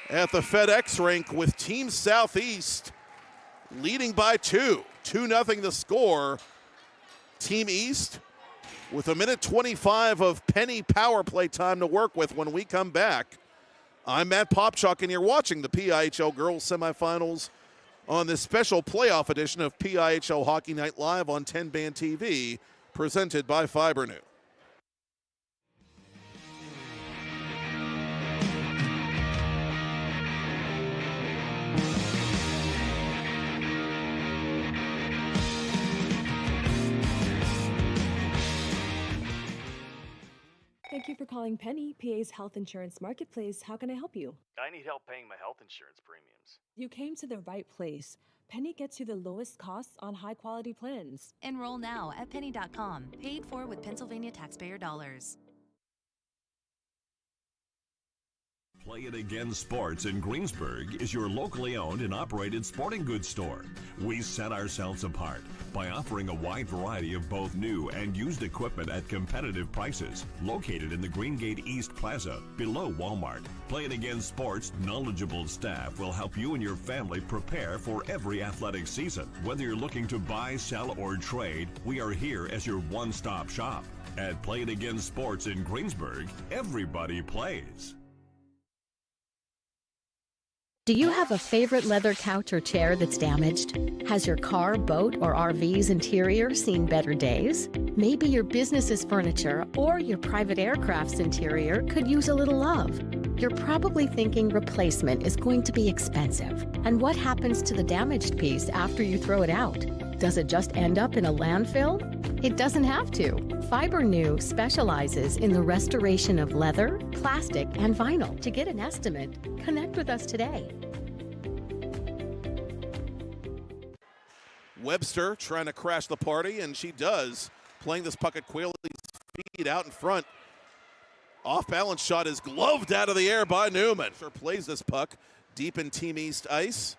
S3: at the FedEx rink with Team Southeast leading by 2. 2-0 the score. Team East with 1:25 of penny power play time to work with when we come back. I'm Matt Popchock, and you're watching the PIHL Girls Semifinals on this special playoff edition of PIHL Hockey Night Live on TenbandTV, presented by Fibernew.
S10: Thank you for calling Penny, PA's health insurance marketplace. How can I help you?
S11: I need help paying my health insurance premiums.
S10: You came to the right place. Penny gets you the lowest costs on high-quality plans.
S7: Enroll now at penny.com. Paid for with Pennsylvania taxpayer dollars.
S1: Play It Again Sports in Greensburg is your locally owned and operated sporting goods store. We set ourselves apart by offering a wide variety of both new and used equipment at competitive prices. Located in the Greengate East Plaza, below Walmart, Play It Again Sports' knowledgeable staff will help you and your family prepare for every athletic season. Whether you're looking to buy, sell, or trade, we are here as your one-stop shop. At Play It Again Sports in Greensburg, everybody plays.
S2: Do you have a favorite leather couch or chair that's damaged? Has your car, boat, or RV's interior seen better days? Maybe your business's furniture or your private aircraft's interior could use a little love. You're probably thinking replacement is going to be expensive. And what happens to the damaged piece after you throw it out? Does it just end up in a landfill? It doesn't have to. Fiber New specializes in the restoration of leather, plastic, and vinyl. To get an estimate, connect with us today.
S3: Webster trying to crash the party, and she does, playing this puck at Quayle's feet out in front. Off-balance shot is gloved out of the air by Newman. Fisher plays this puck deep in Team East ice.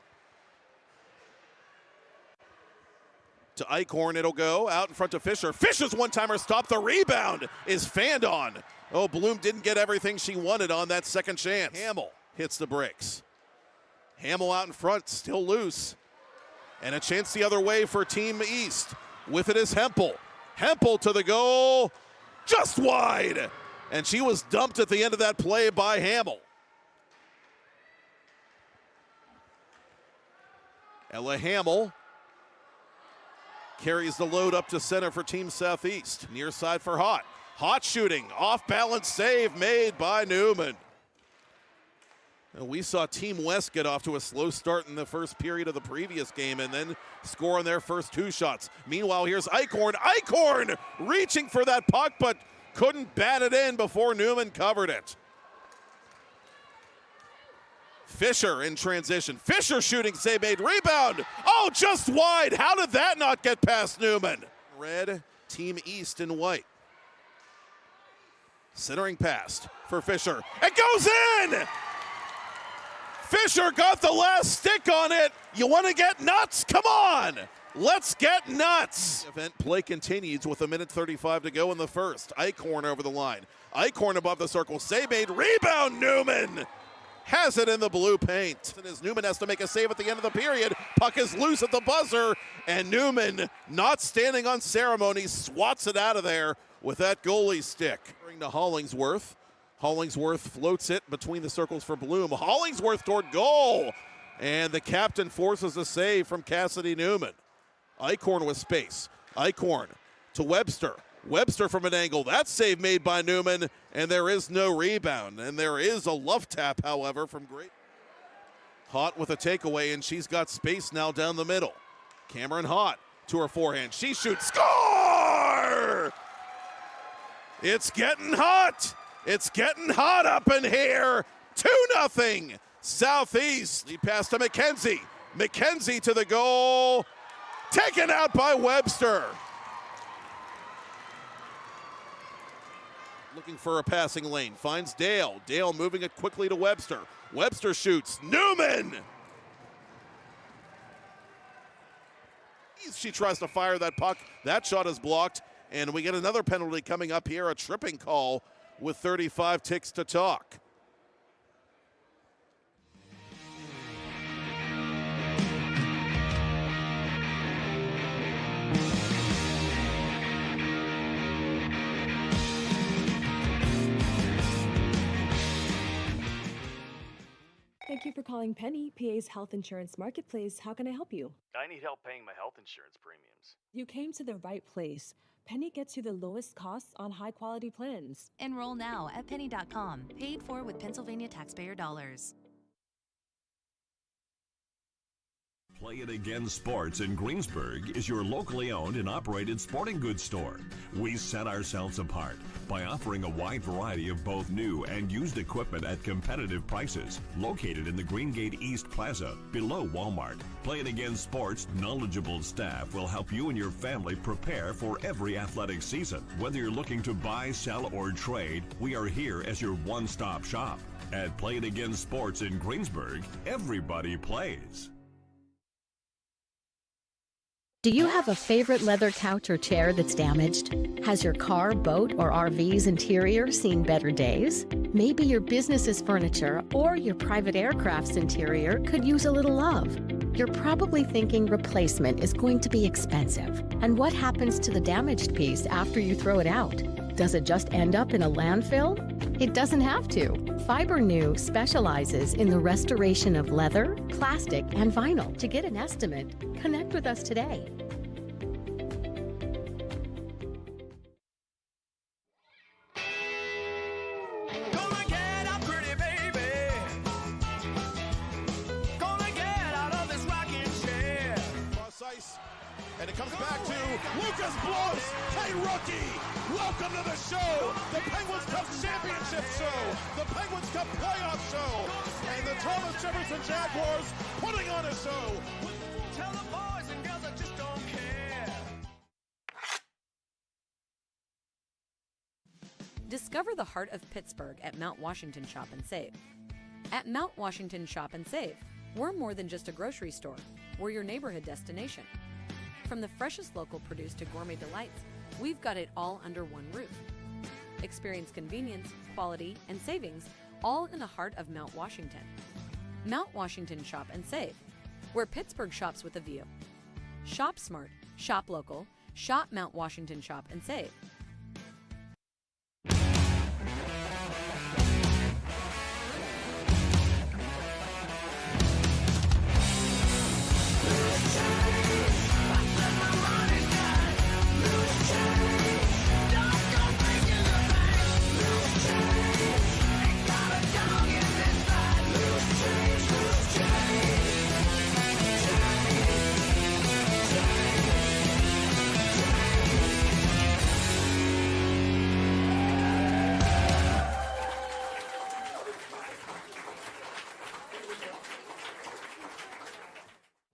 S3: To Eichhorn, it'll go out in front of Fisher. Fisher's one-timer stop. The rebound is fanned on. Oh, Bloom didn't get everything she wanted on that second chance. Hamill hits the brakes. Hamill out in front, still loose. And a chance the other way for Team East. With it is Hempel. Hempel to the goal, just wide. And she was dumped at the end of that play by Hamill. Ella Hamill carries the load up to center for Team Southeast. Near side for Hott. Hott shooting, off-balance save made by Newman. And we saw Team West get off to a slow start in the first period of the previous game and then score on their first two shots. Meanwhile, here's Eichhorn. Eichhorn reaching for that puck, but couldn't bat it in before Newman covered it. Fisher in transition. Fisher shooting, save made, rebound. Oh, just wide. How did that not get past Newman? Red, Team East in white. Centering pass for Fisher. It goes in! Fisher got the last stick on it. You want to get nuts? Come on! Let's get nuts! Event play continues with 1:35 to go in the first. Eichhorn over the line. Eichhorn above the circle. Save made. Rebound, Newman! Has it in the blue paint. And as Newman has to make a save at the end of the period, puck is loose at the buzzer, and Newman, not standing on ceremony, swats it out of there with that goalie stick. Bring to Hollingsworth. Hollingsworth floats it between the circles for Bloom. Hollingsworth toward goal, and the captain forces a save from Cassidy Newman. Eichhorn with space. Eichhorn to Webster. Webster from an angle. That save made by Newman, and there is no rebound. And there is a love tap, however, from Great. Hott with a takeaway, and she's got space now down the middle. Cameron Hott to her forehand. She shoots. Score! It's getting hot. It's getting hot up in here. 2-0 Southeast. Lead pass to McKenzie. McKenzie to the goal. Taken out by Webster. Looking for a passing lane. Finds Dale. Dale moving it quickly to Webster. Webster shoots. Newman! She tries to fire that puck. That shot is blocked. And we get another penalty coming up here. A tripping call with 35 ticks to talk.
S10: Thank you for calling Penny, PA's health insurance marketplace. How can I help you?
S11: I need help paying my health insurance premiums.
S10: You came to the right place. Penny gets you the lowest costs on high-quality plans.
S7: Enroll now at penny.com. Paid for with Pennsylvania taxpayer dollars.
S1: Play It Again Sports in Greensburg is your locally owned and operated sporting goods store. We set ourselves apart by offering a wide variety of both new and used equipment at competitive prices. Located in the Greengate East Plaza, below Walmart, Play It Again Sports' knowledgeable staff will help you and your family prepare for every athletic season. Whether you're looking to buy, sell, or trade, we are here as your one-stop shop. At Play It Again Sports in Greensburg, everybody plays.
S2: Do you have a favorite leather couch or chair that's damaged? Has your car, boat, or RV's interior seen better days? Maybe your business's furniture or your private aircraft's interior could use a little love. You're probably thinking replacement is going to be expensive. And what happens to the damaged piece after you throw it out? Does it just end up in a landfill? It doesn't have to. Fiber New specializes in the restoration of leather, plastic, and vinyl. To get an estimate, connect with us today.
S3: And it comes back to Lucas Blows. Hey, rookie, welcome to the show, the Penguins Cup Championship show, the Penguins Cup playoff show, and the Thomas Jefferson Jaguars putting on a show. Tell the boys and girls I just don't care.
S4: Discover the heart of Pittsburgh at Mount Washington Shop and Save. At Mount Washington Shop and Save, we're more than just a grocery store. We're your neighborhood destination. From the freshest local produce to gourmet delights, we've got it all under one roof. Experience convenience, quality, and savings, all in the heart of Mount Washington. Mount Washington Shop and Save, where Pittsburgh shops with a view. Shop smart, shop local, shop Mount Washington Shop and Save.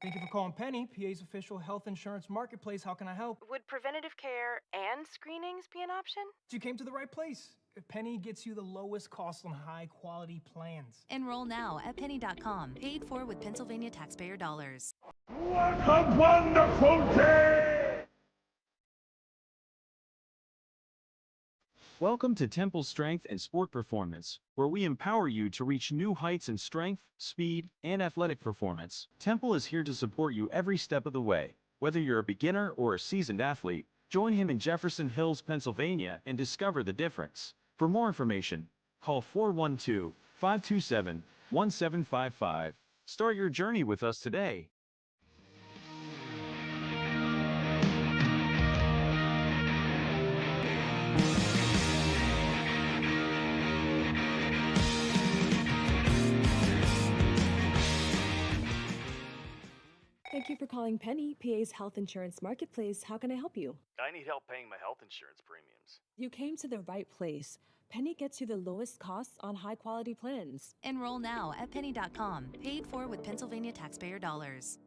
S5: Thank you for calling Penny, PA's official health insurance marketplace. How can I help?
S6: Would preventative care and screenings be an option?
S5: You came to the right place. Penny gets you the lowest cost on high-quality plans.
S7: Enroll now at penny.com, paid for with Pennsylvania taxpayer dollars.
S8: What a wonderful day!
S9: Welcome to Temple Strength and Sport Performance, where we empower you to reach new heights in strength, speed, and athletic performance. Temple is here to support you every step of the way. Whether you're a beginner or a seasoned athlete, join him in Jefferson Hills, Pennsylvania, and discover the difference. For more information, call 412-527-1755. Start your journey with us today.
S10: Thank you for calling Penny, PA's health insurance marketplace. How can I help you?
S11: I need help paying my health insurance premiums.
S10: You came to the right place. Penny gets you the lowest costs on high-quality plans.
S7: Enroll now at penny.com, paid for with Pennsylvania taxpayer dollars.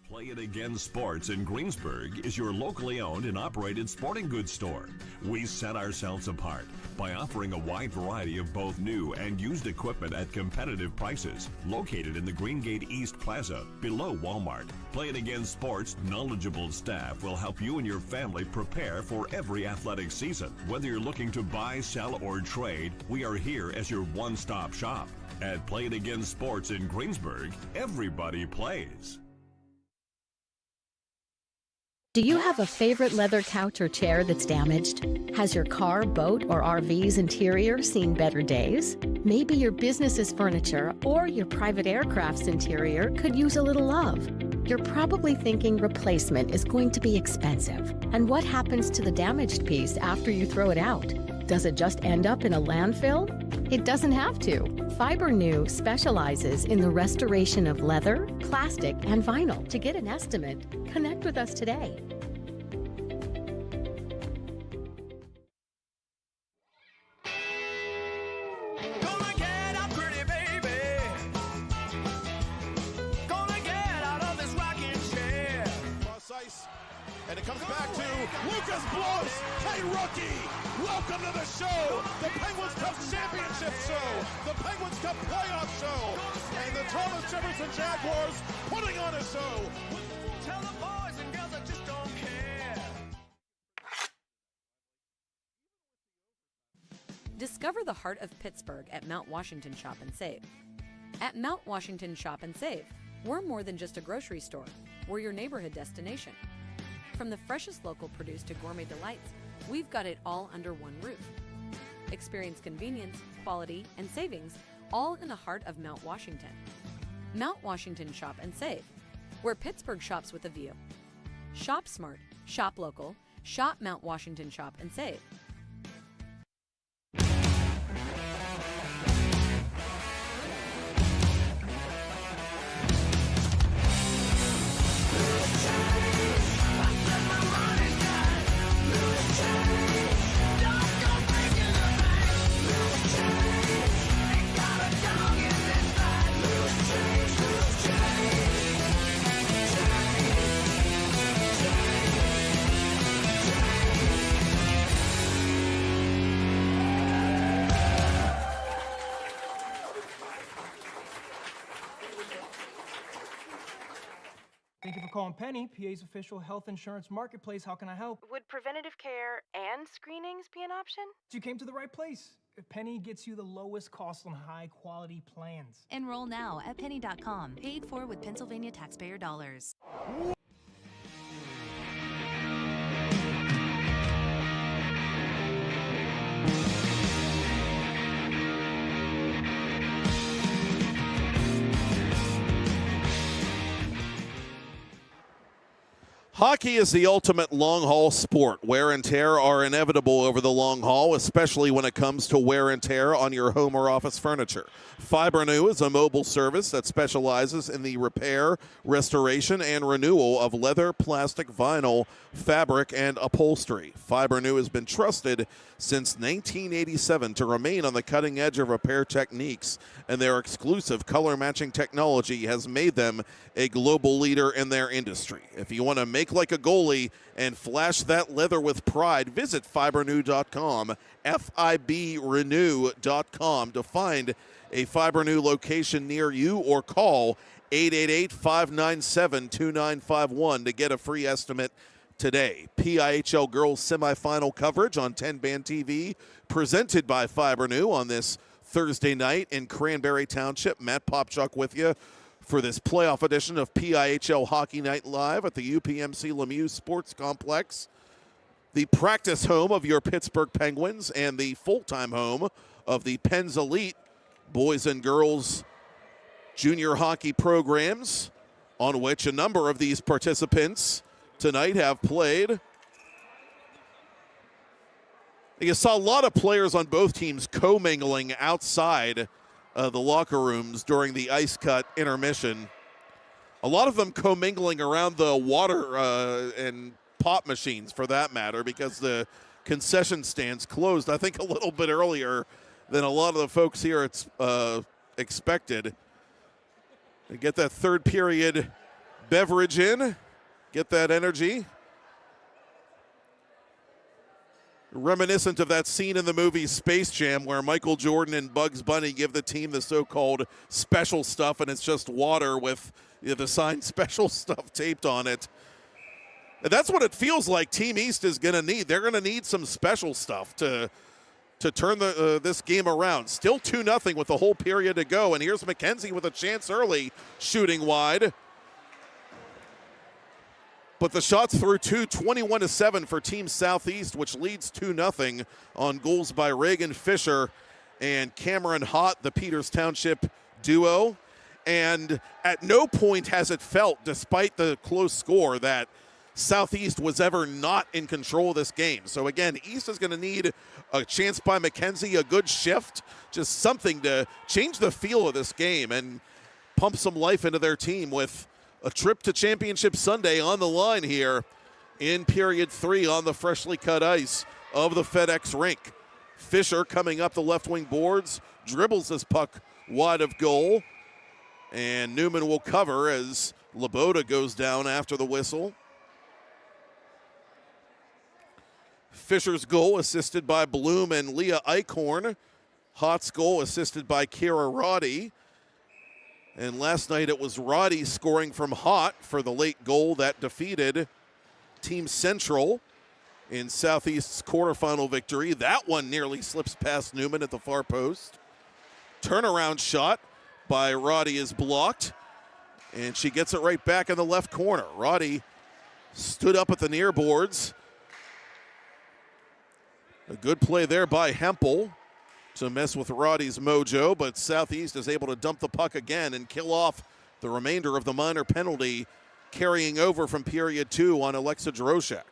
S1: Play It Again Sports in Greensburg is your locally owned and operated sporting goods store. We set ourselves apart by offering a wide variety of both new and used equipment at competitive prices. Located in the Greengate East Plaza, below Walmart, Play It Again Sports' knowledgeable staff will help you and your family prepare for every athletic season. Whether you're looking to buy, sell, or trade, we are here as your one-stop shop. At Play It Again Sports in Greensburg, everybody plays.
S2: Do you have a favorite leather couch or chair that's damaged? Has your car, boat, or RV's interior seen better days? Maybe your business's furniture or your private aircraft's interior could use a little love. You're probably thinking replacement is going to be expensive. And what happens to the damaged piece after you throw it out? Does it just end up in a landfill? It doesn't have to. FiberNew specializes in the restoration of leather, plastic, and vinyl. To get an estimate, connect with us today.
S3: And it comes back to Lucas Blows. Hey, rookie, welcome to the show, the Penguins Cup Championship show, the Penguins Cup playoff show, and the Thomas Jefferson Jaguars putting on a show. Tell the boys and girls I just don't care.
S4: Discover the heart of Pittsburgh at Mount Washington Shop and Save. At Mount Washington Shop and Save, we're more than just a grocery store. We're your neighborhood destination. From the freshest local produce to gourmet delights, we've got it all under one roof. Experience convenience, quality, and savings, all in the heart of Mount Washington. Mount Washington Shop and Save, where Pittsburgh shops with a view. Shop smart, shop local, shop Mount Washington Shop and Save.
S5: Thank you for calling Penny, PA's official health insurance marketplace. How can I help?
S6: Would preventative care and screenings be an option?
S5: You came to the right place. Penny gets you the lowest cost on high-quality plans.
S7: Enroll now at penny.com. Paid for with Pennsylvania taxpayer dollars.
S3: Hockey is the ultimate long-haul sport. Wear and tear are inevitable over the long haul, especially when it comes to wear and tear on your home or office furniture. FiberNew is a mobile service that specializes in the repair, restoration, and renewal of leather, plastic, vinyl, fabric, and upholstery. FiberNew has been trusted since 1987 to remain on the cutting edge of repair techniques, and their exclusive color-matching technology has made them a global leader in their industry. If you want to make like a goalie and flash that leather with pride, visit FiberNew.com, FIBRenew.com to find a FiberNew location near you, or call 888-597-2951 to get a free estimate today. PIHL Girls Semi-Final coverage on TenbandTV, presented by FiberNew on this Thursday night in Cranberry Township. Matt Popchock with you for this playoff edition of PIHL Hockey Night Live at the UPMC Lemieux Sports Complex, the practice home of your Pittsburgh Penguins and the full-time home of the Pens Elite boys and girls junior hockey programs, on which a number of these participants tonight have played. You saw a lot of players on both teams commingling outside the locker rooms during the ice cut intermission. A lot of them commingling around the water and pop machines, for that matter, because the concession stands closed, I think, a little bit earlier than a lot of the folks here expected. And get that third period beverage in, get that energy. Reminiscent of that scene in the movie Space Jam where Michael Jordan and Bugs Bunny give the team the so-called special stuff, and it's just water with the signed special stuff taped on it. And that's what it feels like Team East is going to need. They're going to need some special stuff to turn this game around. Still 2-0 with the whole period to go, and here's McKenzie with a chance early, shooting wide. But the shots through 21-7 for Team Southeast, which leads 2-0 on goals by Reagan Fisher and Cameron Hott, the Peters Township duo. And at no point has it felt, despite the close score, that Southeast was ever not in control of this game. So again, East is going to need a chance by McKenzie, a good shift, just something to change the feel of this game and pump some life into their team with a trip to Championship Sunday on the line here in period 3 on the freshly cut ice of the FedEx rink. Fisher coming up the left wing boards, dribbles this puck wide of goal, and Newman will cover as Laboda goes down after the whistle. Fisher's goal assisted by Bloom and Leah Eichhorn. Hott's goal assisted by Kira Roddy. And last night it was Roddy scoring from Hott for the late goal that defeated Team Central in Southeast's quarterfinal victory. That one nearly slips past Newman at the far post. Turnaround shot by Roddy is blocked, and she gets it right back in the left corner. Roddy stood up at the near boards. A good play there by Hempel to mess with Roddy's mojo, but Southeast is able to dump the puck again and kill off the remainder of the minor penalty, carrying over from period 2 on Alexa Droshak.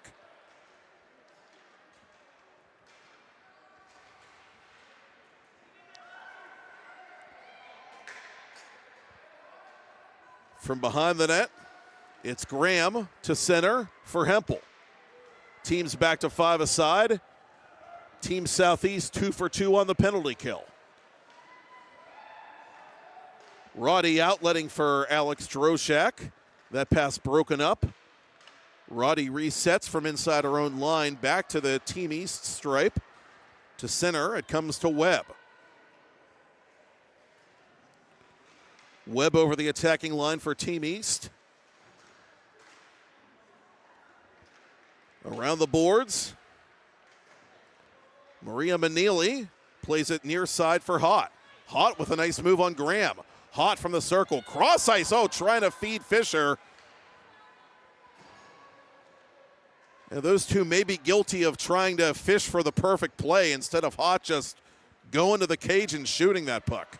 S3: From behind the net, it's Graham to center for Hempel. Teams back to 5 aside. Team Southeast 2 for 2 on the penalty kill. Roddy outletting for Alex Droshak. That pass broken up. Roddy resets from inside her own line back to the Team East stripe. To center, it comes to Webb. Webb over the attacking line for Team East. Around the boards, Maria Manili plays it near side for Hott. Hott with a nice move on Graham. Hott from the circle, cross ice, trying to feed Fisher. And those two may be guilty of trying to fish for the perfect play instead of Hott just going to the cage and shooting that puck.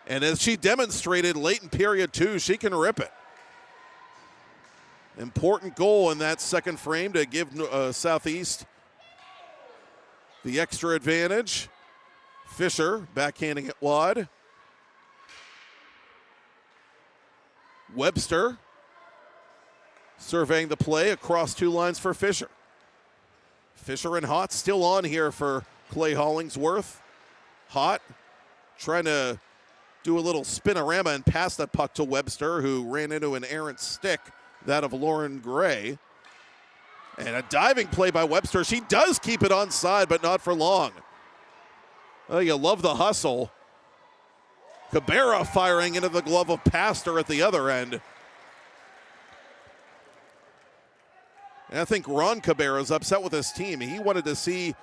S3: And as she demonstrated late in period 2, she can rip it. Important goal in that second frame to give Southeast the extra advantage. Fisher backhanding it wide. Webster surveying the play across 2 lines for Fisher. Fisher and Hott still on here for Clay Hollingsworth. Hott trying to do a little spinorama and pass that puck to Webster, who ran into an errant stick, that of Lauren Gray. And a diving play by Webster. She does keep it onside, but not for long. Oh, you love the hustle. Cabrera firing into the glove of Pastor at the other end. And I think Ron Cabrera's upset with his team. He wanted to see,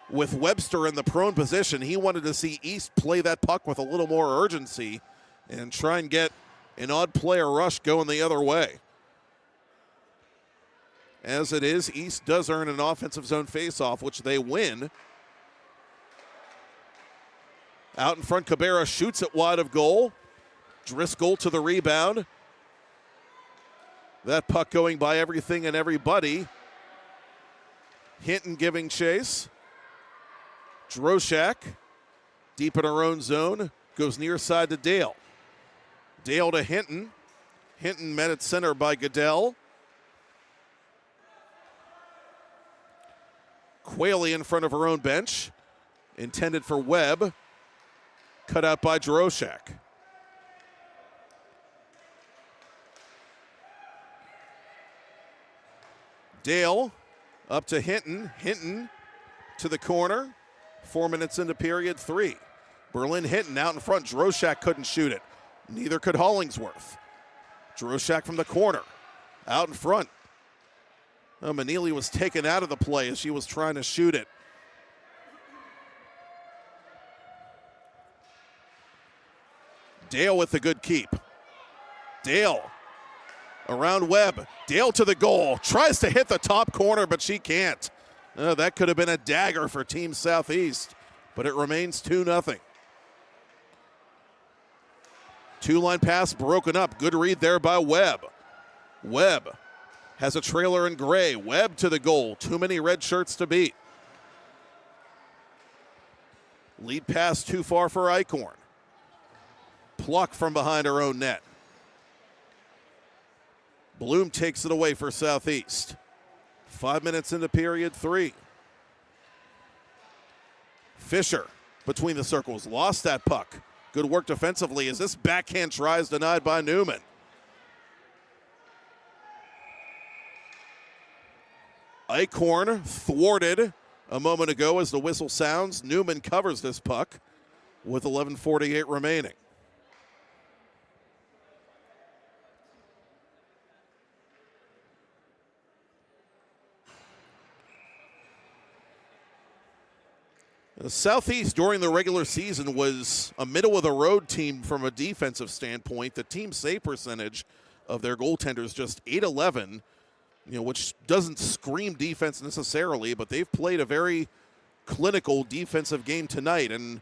S3: with Webster in the prone position, he wanted to see East play that puck with a little more urgency and try and get an odd player rush going the other way. As it is, East does earn an offensive zone faceoff, which they win. Out in front, Cabrera shoots it wide of goal. Driscoll to the rebound. That puck going by everything and everybody. Hinton giving chase. Droshak, deep in her own zone, goes near side to Dale. Dale to Hinton. Hinton met at center by Goodell. Quayle in front of her own bench. Intended for Webb. Cut out by Droshak. Dale up to Hinton. Hinton to the corner. 4 minutes into period 3. Berlin Hinton out in front. Droshak couldn't shoot it. Neither could Hollingsworth. Droshak from the corner. Out in front. Manili was taken out of the play as she was trying to shoot it. Dale with the good keep. Dale around Webb. Dale to the goal. Tries to hit the top corner, but she can't. That could have been a dagger for Team Southeast, but it remains 2-0. 2-line pass broken up. Good read there by Webb. Webb has a trailer in Gray. Webb to the goal. Too many red shirts to beat. Lead pass too far for Eichhorn. Pluck from behind her own net. Bloom takes it away for Southeast. 5 minutes into period 3. Fisher between the circles. Lost that puck. Good work defensively as this backhand try is denied by Newman. Eichhorn thwarted a moment ago as the whistle sounds. Newman covers this puck with 11:48 remaining. The Southeast during the regular season was a middle-of-the-road team from a defensive standpoint. The team save percentage of their goaltenders just .811, which doesn't scream defense necessarily, but they've played a very clinical defensive game tonight, and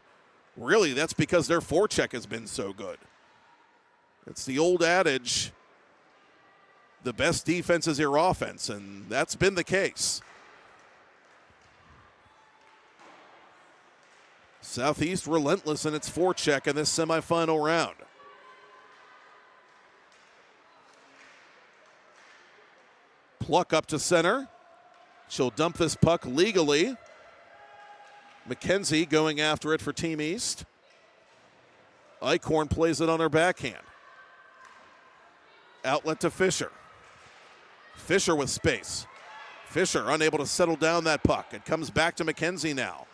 S3: really that's because their forecheck has been so good. It's the old adage, the best defense is your offense, and that's been the case. Southeast relentless in its forecheck in this semifinal round. Pluck up to center. She'll dump this puck legally. McKenzie going after it for Team East. Eichhorn plays it on her backhand. Outlet to Fisher. Fisher with space. Fisher unable to settle down that puck. It comes back to McKenzie now.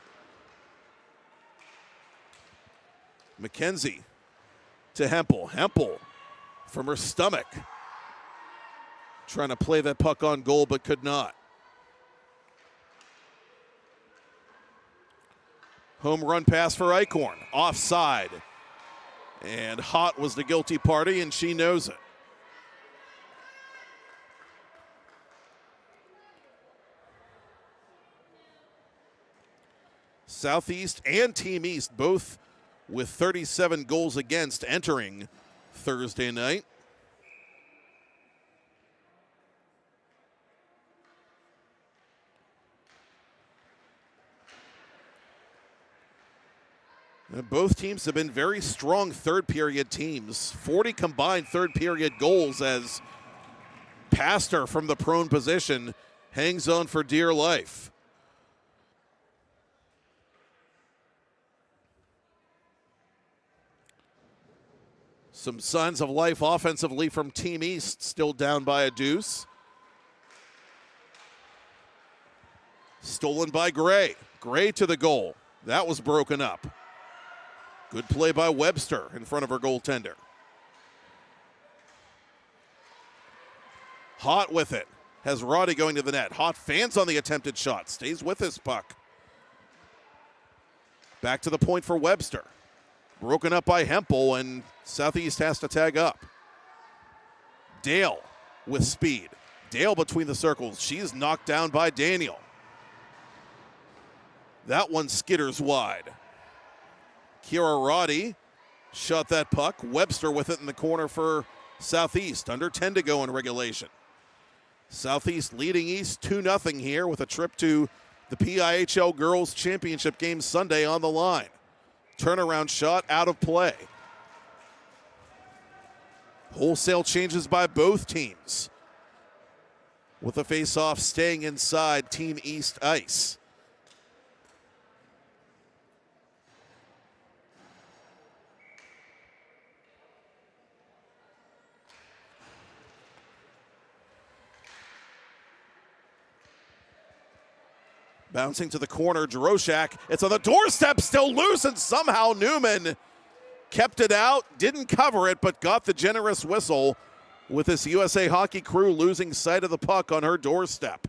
S3: McKenzie to Hempel. Hempel from her stomach. Trying to play that puck on goal, but could not. Home run pass for Eichhorn. Offside. And Hott was the guilty party, and she knows it. Southeast and Team East both with 37 goals against entering Thursday night. And both teams have been very strong third period teams. 40 combined third period goals as Pastor from the prone position hangs on for dear life. Some signs of life offensively from Team East, still down by a deuce. Stolen by Gray. Gray to the goal. That was broken up. Good play by Webster in front of her goaltender. Hott with it. Has Roddy going to the net. Hott fans on the attempted shot. Stays with his puck. Back to the point for Webster. Broken up by Hempel, and Southeast has to tag up. Dale with speed. Dale between the circles. She's knocked down by Daniel. That one skitters wide. Kira Roddy shot that puck. Webster with it in the corner for Southeast. Under 10 to go in regulation. Southeast leading East 2-0 here with a trip to the PIHL Girls Championship game Sunday on the line. Turnaround shot out of play. Wholesale changes by both teams. With the face-off staying inside Team East ice. Bouncing to the corner, Droshak. It's on the doorstep, still loose, and somehow Newman kept it out. Didn't cover it, but got the generous whistle with this USA Hockey crew losing sight of the puck on her doorstep.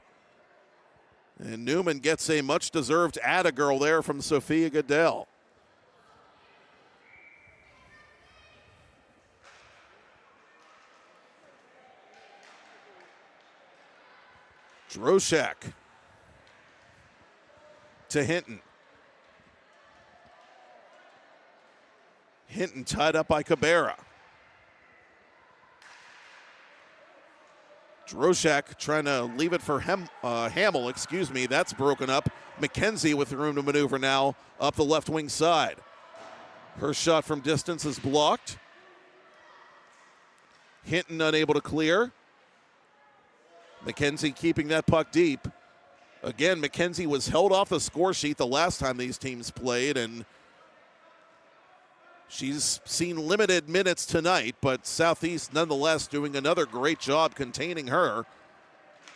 S3: And Newman gets a much-deserved atta-girl there from Sophia Goodell. Droshak to Hinton. Hinton tied up by Cabrera. Droshak trying to leave it for Hamill, That's broken up. McKenzie with room to maneuver now up the left wing side. Her shot from distance is blocked. Hinton unable to clear. McKenzie keeping that puck deep. Again, McKenzie was held off the score sheet the last time these teams played, and she's seen limited minutes tonight, but Southeast nonetheless doing another great job containing her.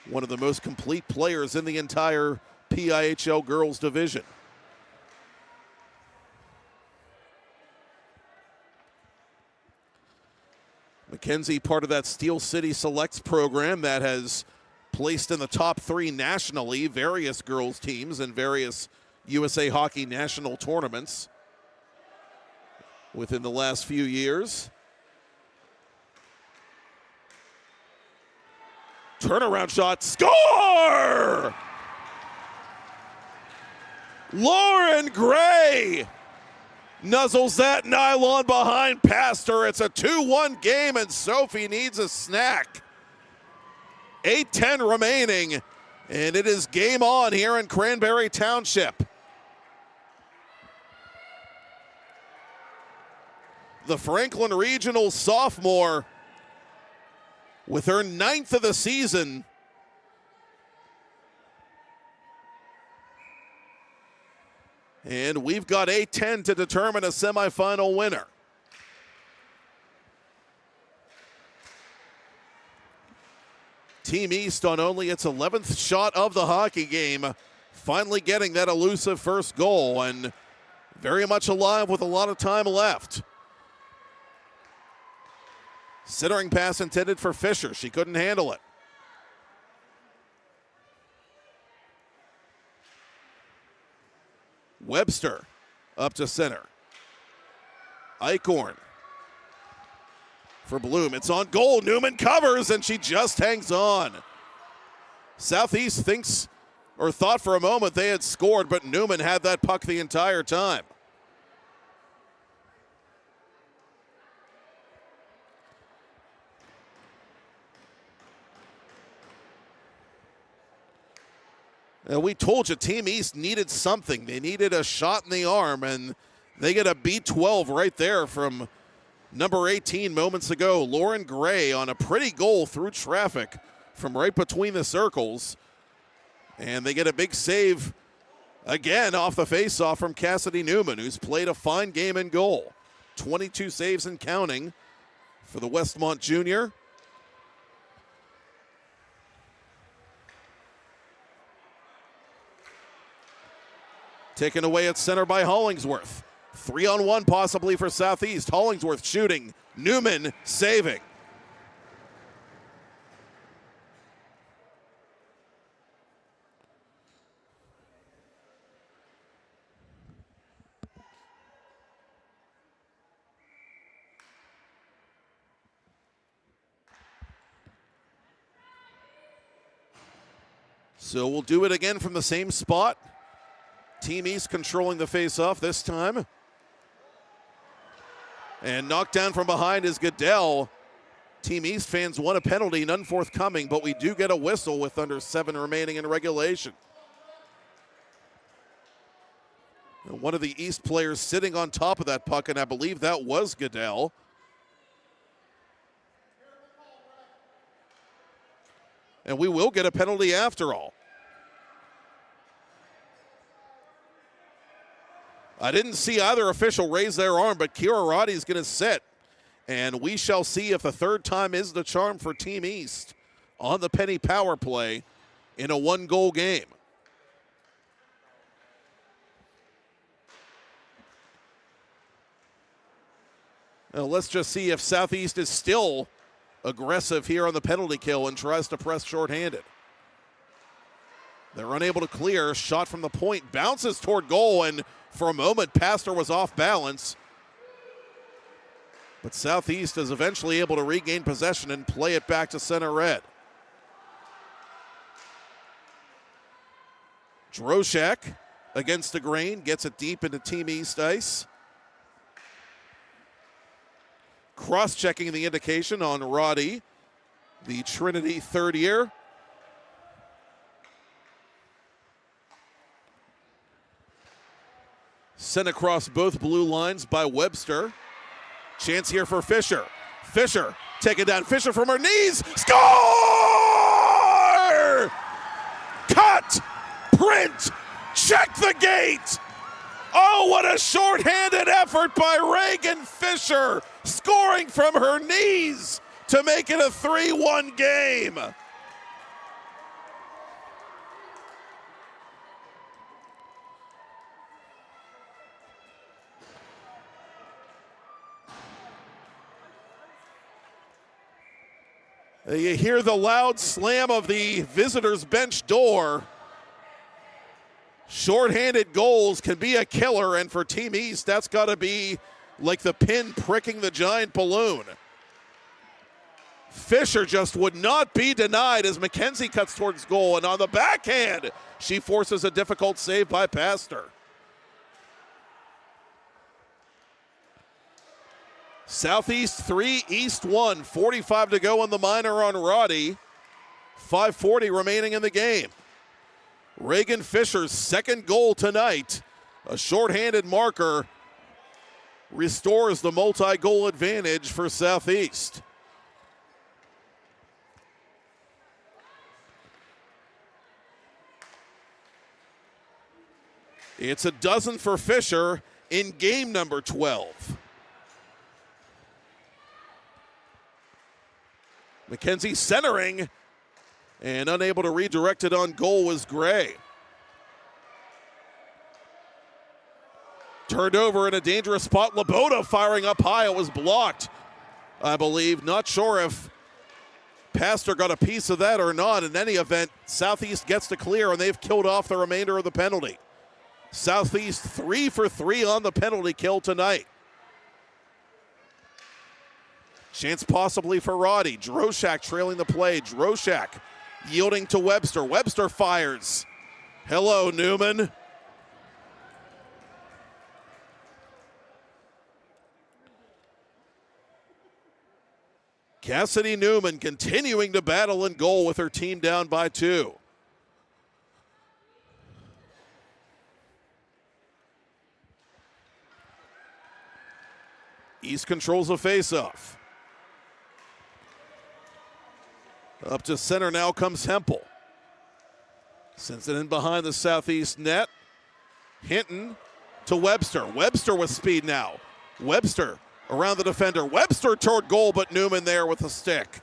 S3: One of the most complete players in the entire PIHL girls division. McKenzie, part of that Steel City Selects program that has placed in the top 3 nationally, various girls teams and various USA Hockey national tournaments within the last few years. Turnaround shot, score! Lauren Gray nuzzles that nylon behind past her. It's a 2-1 game and Sophie needs a snack. 8:10 remaining, and it is game on here in Cranberry Township. The Franklin Regional sophomore with her 9th of the season. And we've got 8:10 to determine a semifinal winner. Team East on only its 11th shot of the hockey game, finally getting that elusive first goal and very much alive with a lot of time left. Centering pass intended for Fisher. She couldn't handle it. Webster up to center. Eichhorn for Bloom. It's on goal. Newman covers, and she just hangs on. Southeast thinks or thought for a moment they had scored, but Newman had that puck the entire time. And we told you Team East needed something. They needed a shot in the arm, and they get a B12 right there from number 18 moments ago. Lauren Gray on a pretty goal through traffic from right between the circles. And they get a big save again off the faceoff from Cassidy Newman, who's played a fine game in goal. 22 saves and counting for the Westmont junior. Taken away at center by Hollingsworth. 3-on-1 possibly for Southeast. Hollingsworth shooting. Newman saving. So we'll do it again from the same spot. Team East controlling the face-off this time. And knocked down from behind is Goodell. Team East fans want a penalty, none forthcoming, but we do get a whistle with under 7 remaining in regulation. And one of the East players sitting on top of that puck, and I believe that was Goodell. And we will get a penalty after all. I didn't see either official raise their arm, but Kira Roddy is going to sit. And we shall see if the third time is the charm for Team East on the penny power play in a 1-goal game. Now let's just see if Southeast is still aggressive here on the penalty kill and tries to press shorthanded. They're unable to clear. Shot from the point bounces toward goal, and for a moment, Pastor was off balance. But Southeast is eventually able to regain possession and play it back to center red. Droshak against the grain, gets it deep into Team East ice. Cross-checking the indication on Roddy, the Trinity third year. Sent across both blue lines by Webster. Chance here for Fisher. Fisher taking down Fisher from her knees. Score! Cut! Print! Check the gate! Oh, what a shorthanded effort by Reagan Fisher, scoring from her knees to make it a 3-1 game. You hear the loud slam of the visitors' bench door. Shorthanded goals can be a killer, and for Team East, that's got to be like the pin pricking the giant balloon. Fisher just would not be denied as Mackenzie cuts towards goal, and on the backhand, she forces a difficult save by Pastor. Southeast 3, East 1. 45 to go on the minor on Roddy. 5:40 remaining in the game. Reagan Fisher's second goal tonight. A shorthanded marker restores the multi-goal advantage for Southeast. It's a dozen for Fisher in game number 12. Mackenzie centering, and unable to redirect it on goal was Gray. Turned over in a dangerous spot. Laboda firing up high. It was blocked, I believe. Not sure if Pastor got a piece of that or not. In any event, Southeast gets to clear, and they've killed off the remainder of the penalty. Southeast 3 for 3 on the penalty kill tonight. Chance possibly for Roddy. Droshak trailing the play. Droshak yielding to Webster. Webster fires. Hello, Newman. Cassidy Newman continuing to battle in goal with her team down by 2. East controls a faceoff. Up to center now comes Hempel. Sends it in behind the Southeast net. Hinton to Webster. Webster with speed now. Webster around the defender. Webster toward goal, but Newman there with a stick.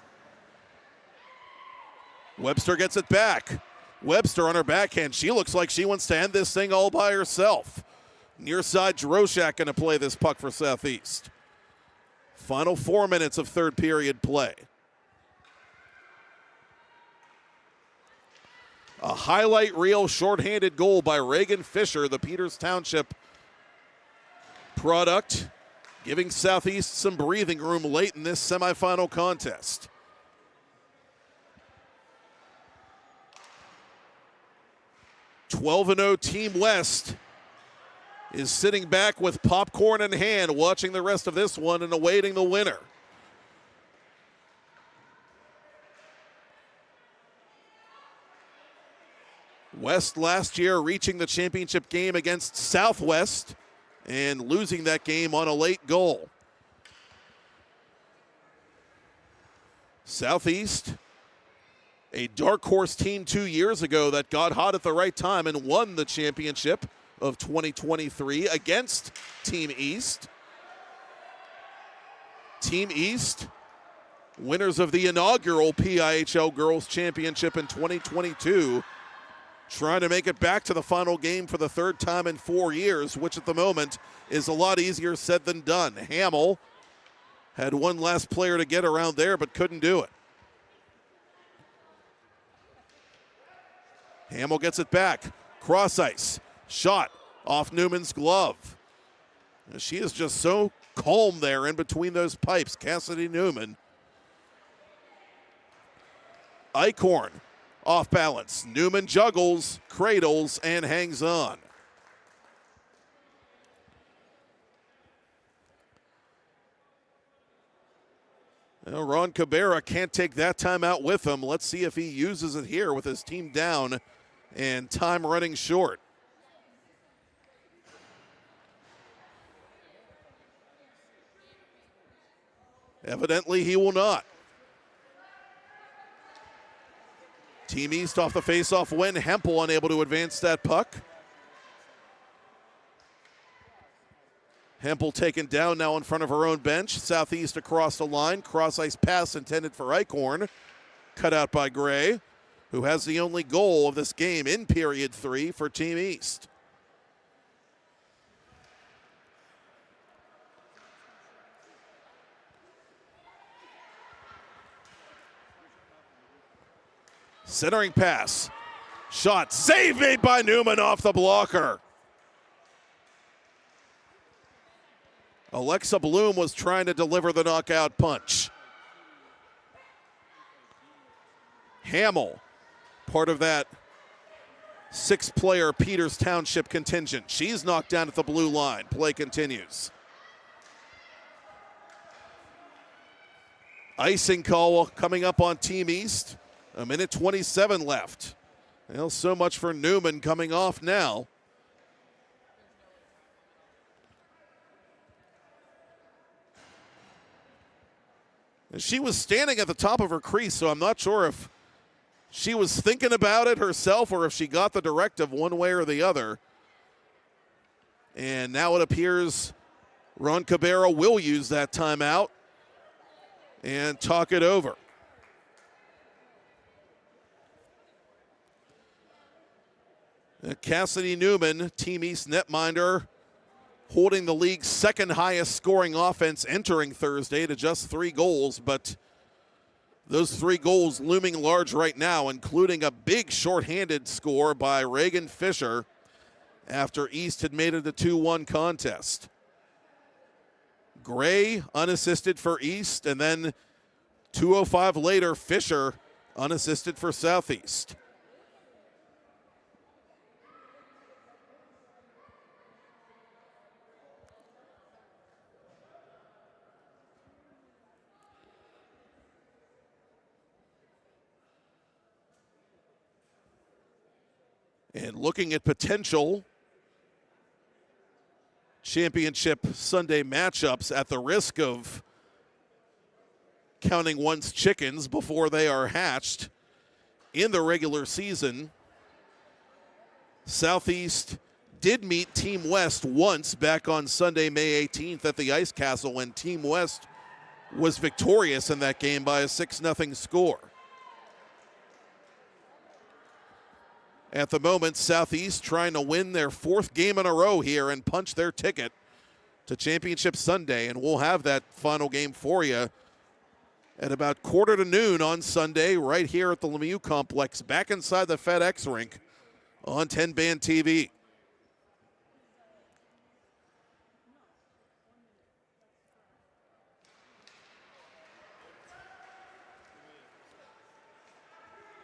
S3: Webster gets it back. Webster on her backhand. She looks like she wants to end this thing all by herself. Near side, Droshak going to play this puck for Southeast. Final 4 minutes of third period play. A highlight reel shorthanded goal by Reagan Fisher, the Peters Township product, giving Southeast some breathing room late in this semifinal contest. (12-0) Team West is sitting back with popcorn in hand, watching the rest of this one and awaiting the winner. West last year reaching the championship game against Southwest and losing that game on a late goal. Southeast, a dark horse team 2 years ago that got hot at the right time and won the championship of 2023 against Team East. Team East, winners of the inaugural PIHL Girls Championship in 2022, trying to make it back to the final game for the third time in 4 years, which at the moment is a lot easier said than done. Hamill had one last player to get around there, but couldn't do it. Hamill gets it back. Cross ice. Shot off Newman's glove. She is just so calm there in between those pipes. Cassidy Newman. Eichhorn off balance. Newman juggles, cradles, and hangs on. Well, Ron Cabrera can't take that time out with him. Let's see if he uses it here with his team down and time running short. Evidently, he will not. Team East off the faceoff win. Hempel unable to advance that puck. Hempel taken down now in front of her own bench. Southeast across the line. Cross ice pass intended for Eichhorn. Cut out by Gray, who has the only goal of this game in period 3 for Team East. Centering pass. Shot. Save made by Newman off the blocker. Alexa Bloom was trying to deliver the knockout punch. Hamill, part of that 6-player Peters Township contingent. She's knocked down at the blue line. Play continues. Icing call coming up on Team East. 1:27 left. Well, so much for Newman coming off now. And she was standing at the top of her crease, so I'm not sure if she was thinking about it herself or if she got the directive one way or the other. And now it appears Ron Cabrera will use that timeout and talk it over. Cassidy Newman, Team East netminder, holding the league's second highest scoring offense entering Thursday to just 3 goals, but those 3 goals looming large right now, including a big shorthanded score by Reagan Fisher after East had made it a 2-1 contest. Gray unassisted for East, and then 2:05 later, Fisher unassisted for Southeast. And looking at potential championship Sunday matchups at the risk of counting one's chickens before they are hatched in the regular season, Southeast did meet Team West once back on Sunday, May 18th at the Ice Castle, and Team West was victorious in that game by a 6-0 score. At the moment, Southeast trying to win their 4th game in a row here and punch their ticket to Championship Sunday, and we'll have that final game for you at about 12:45 on Sunday right here at the Lemieux Complex, back inside the FedEx rink on TenbandTV.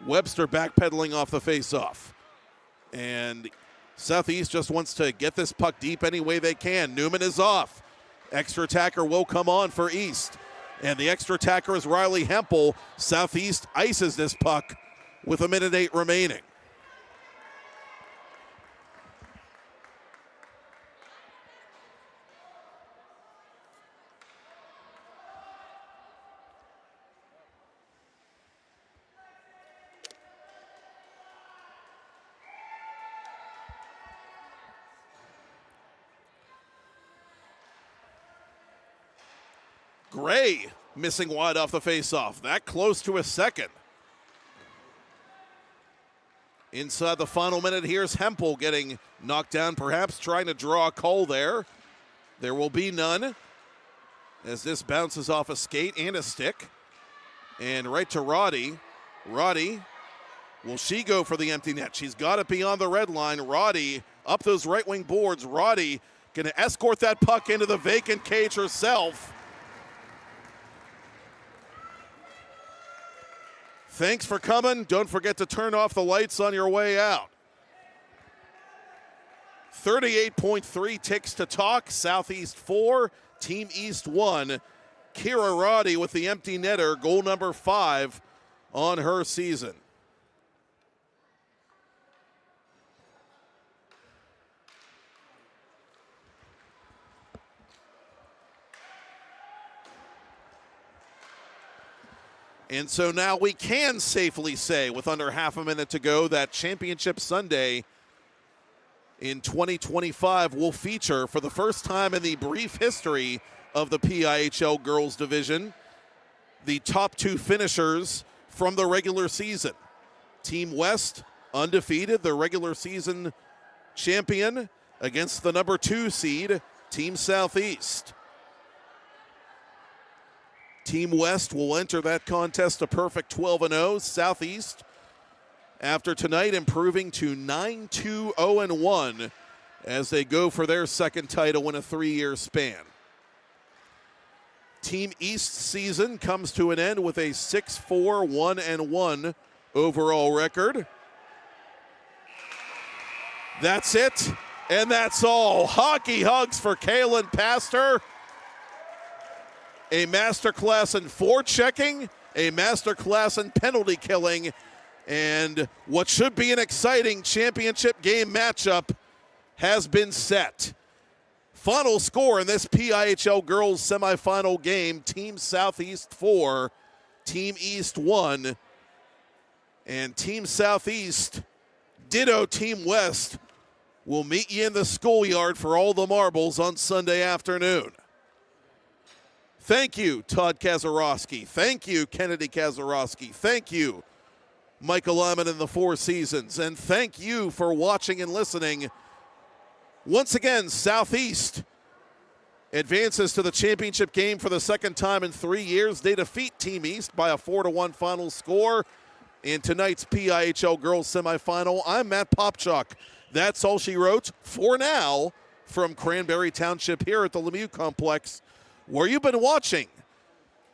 S3: Webster backpedaling off the face-off. And Southeast just wants to get this puck deep any way they can. Newman is off. Extra attacker will come on for East. And the extra attacker is Riley Hempel. Southeast ices this puck with 1:08 remaining. Gray missing wide off the faceoff. That close to a second. Inside the final minute, here's Hempel getting knocked down, perhaps trying to draw a call there. There will be none as this bounces off a skate and a stick. And right to Roddy. Roddy, will she go for the empty net? She's got it beyond the red line. Roddy up those right wing boards. Roddy going to escort that puck into the vacant cage herself. Thanks for coming. Don't forget to turn off the lights on your way out. 38.3 ticks to talk. Southeast 4, Team East 1. Kira Roddy with the empty netter, goal number 5 on her season. And so now we can safely say, with under half a minute to go, that Championship Sunday in 2025 will feature, for the first time in the brief history of the PIHL Girls Division, the top 2 finishers from the regular season. Team West, undefeated, the regular season champion, against the number 2 seed, Team Southeast. Team West will enter that contest a perfect 12-0. Southeast, after tonight, improving to 9-2-0-1 as they go for their second title in a 3-year span. Team East season comes to an end with a 6-4-1-1 overall record. That's it, and that's all. Hockey hugs for Kaylin Pastor. A masterclass in forechecking, a masterclass in penalty killing, and what should be an exciting championship game matchup has been set. Final score in this PIHL Girls semifinal game, Team Southeast 4, Team East 1, and Team Southeast, ditto Team West, will meet you in the schoolyard for all the marbles on Sunday afternoon. Thank you, Todd Kazarowski. Thank you, Kennedy Kazarowski. Thank you, Michael Lyman in the Four Seasons. And thank you for watching and listening. Once again, Southeast advances to the championship game for the second time in 3 years. They defeat Team East by a 4-1 final score in tonight's PIHL Girls semifinal. I'm Matt Popchock. That's all she wrote for now from Cranberry Township here at the Lemieux Complex, where you've been watching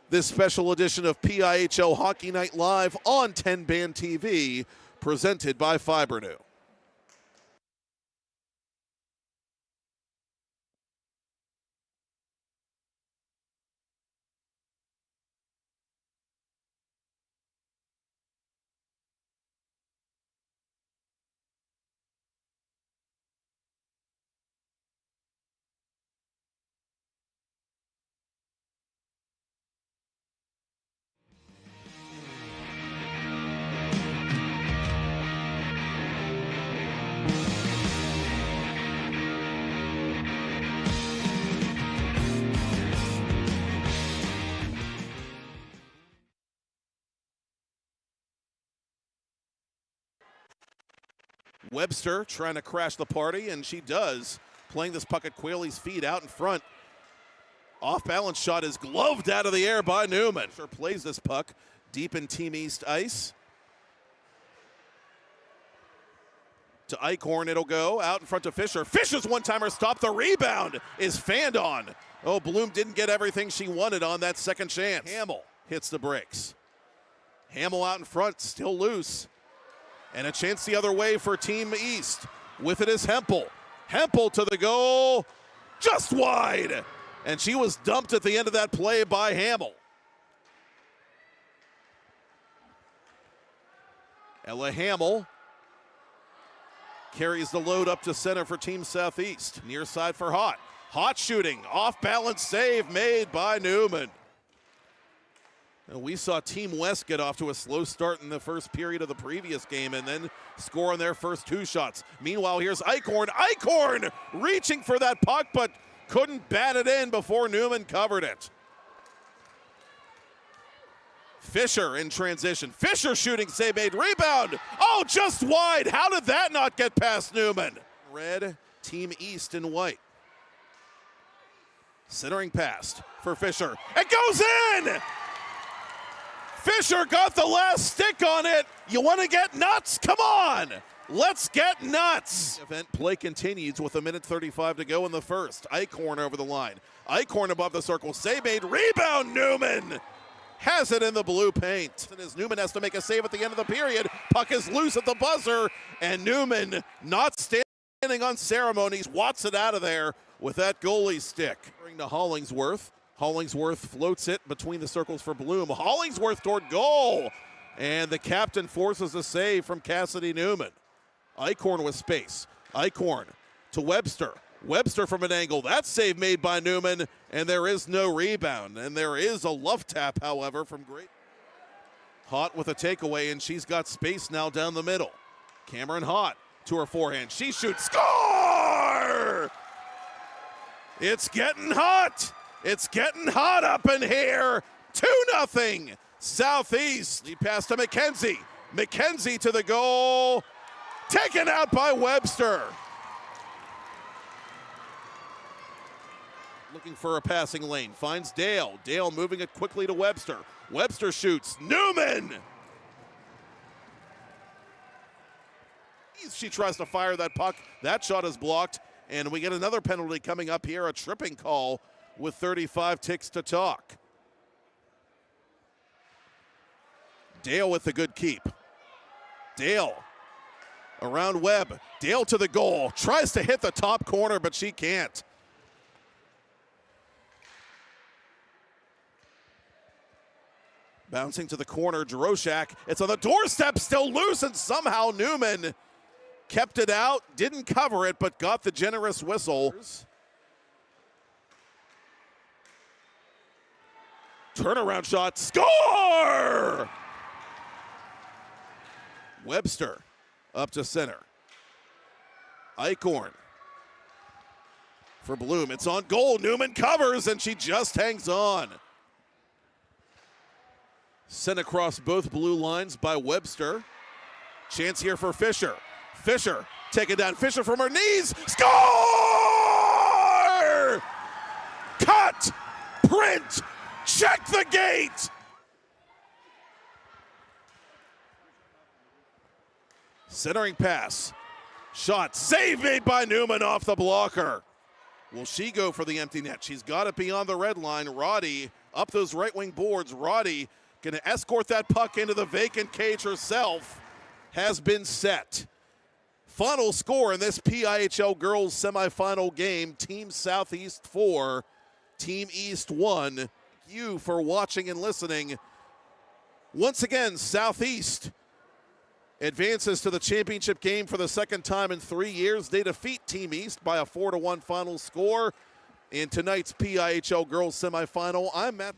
S3: this special edition of PIHL Hockey Night Live on TenbandTV, presented by Fibrenew. Webster trying to crash the party, and she does, playing this puck at Qualey's feet out in front. Off-balance shot is gloved out of the air by Newman. Fisher plays this puck deep in Team East ice. To Eichhorn, it'll go out in front to Fisher. Fisher's one-timer stop. The rebound is fanned on. Oh, Bloom didn't get everything she wanted on that second chance. Hamill hits the brakes. Hamill out in front, still loose. And a chance the other way for Team East. With it is Hempel. Hempel to the goal, just wide. And she was dumped at the end of that play by Hamill. Ella Hamill carries the load up to center for Team Southeast. Near side for Hott. Hott shooting, off balance save made by Newman. And we saw Team West get off to a slow start in the first period of the previous game and then score on their first two shots. Meanwhile, here's Eichhorn. Eichhorn reaching for that puck, but couldn't bat it in before Newman covered it. Fisher in transition. Fisher shooting, save made, rebound. Oh, just wide. How did that not get past Newman? Red, Team East in white. Centering pass for Fisher. It goes in! Fisher got the last stick on it. You want to get nuts? Come on. Let's get nuts. Event play continues with 1:35 to go in the first. Eichhorn over the line. Eichhorn above the circle. Save made. Rebound, Newman. Has it in the blue paint. And as Newman has to make a save at the end of the period, puck is loose at the buzzer, and Newman not standing on ceremonies, wats it out of there with that goalie stick. Bring to Hollingsworth. Hollingsworth floats it between the circles for Bloom. Hollingsworth toward goal. And the captain forces a save from Cassidy Newman. Eichhorn with space. Eichhorn to Webster. Webster from an angle. That save made by Newman, and there is no rebound. And there is a love tap, however, from Great. Hott with a takeaway, and she's got space now down the middle. Cameron Hott to her forehand. She shoots. Score! It's getting hot. It's getting hot up in here. 2-0 Southeast. Lead pass to McKenzie. McKenzie to the goal. Taken out by Webster. Looking for a passing lane. Finds Dale. Dale moving it quickly to Webster. Webster shoots. Newman! She tries to fire that puck. That shot is blocked. And we get another penalty coming up here. A tripping call with 35 ticks to talk. Dale with the good keep. Dale around Webb. Dale to the goal. Tries to hit the top corner, but she can't. Bouncing to the corner, Droshak. It's on the doorstep, still loose, and somehow Newman kept it out. Didn't cover it, but got the generous whistle. Turnaround shot, score! Webster up to center. Eichhorn for Bloom. It's on goal. Newman covers, and she just hangs on. Sent across both blue lines by Webster. Chance here for Fisher. Fisher taken down. Fisher from her knees. Score! Cut! Print! Check the gate! Centering pass. Shot saved, made by Newman off the blocker. Will she go for the empty net? She's got it beyond the red line. Roddy up those right wing boards. Roddy going to escort that puck into the vacant cage herself. Has been set. Final score in this PIHL girls semifinal game, Team Southeast 4, Team East 1. Thank you for watching and listening. Once again, Southeast advances to the championship game for the second time in 3 years. They defeat Team East by a 4-1 final score in tonight's PIHL girls semifinal. I'm Matt.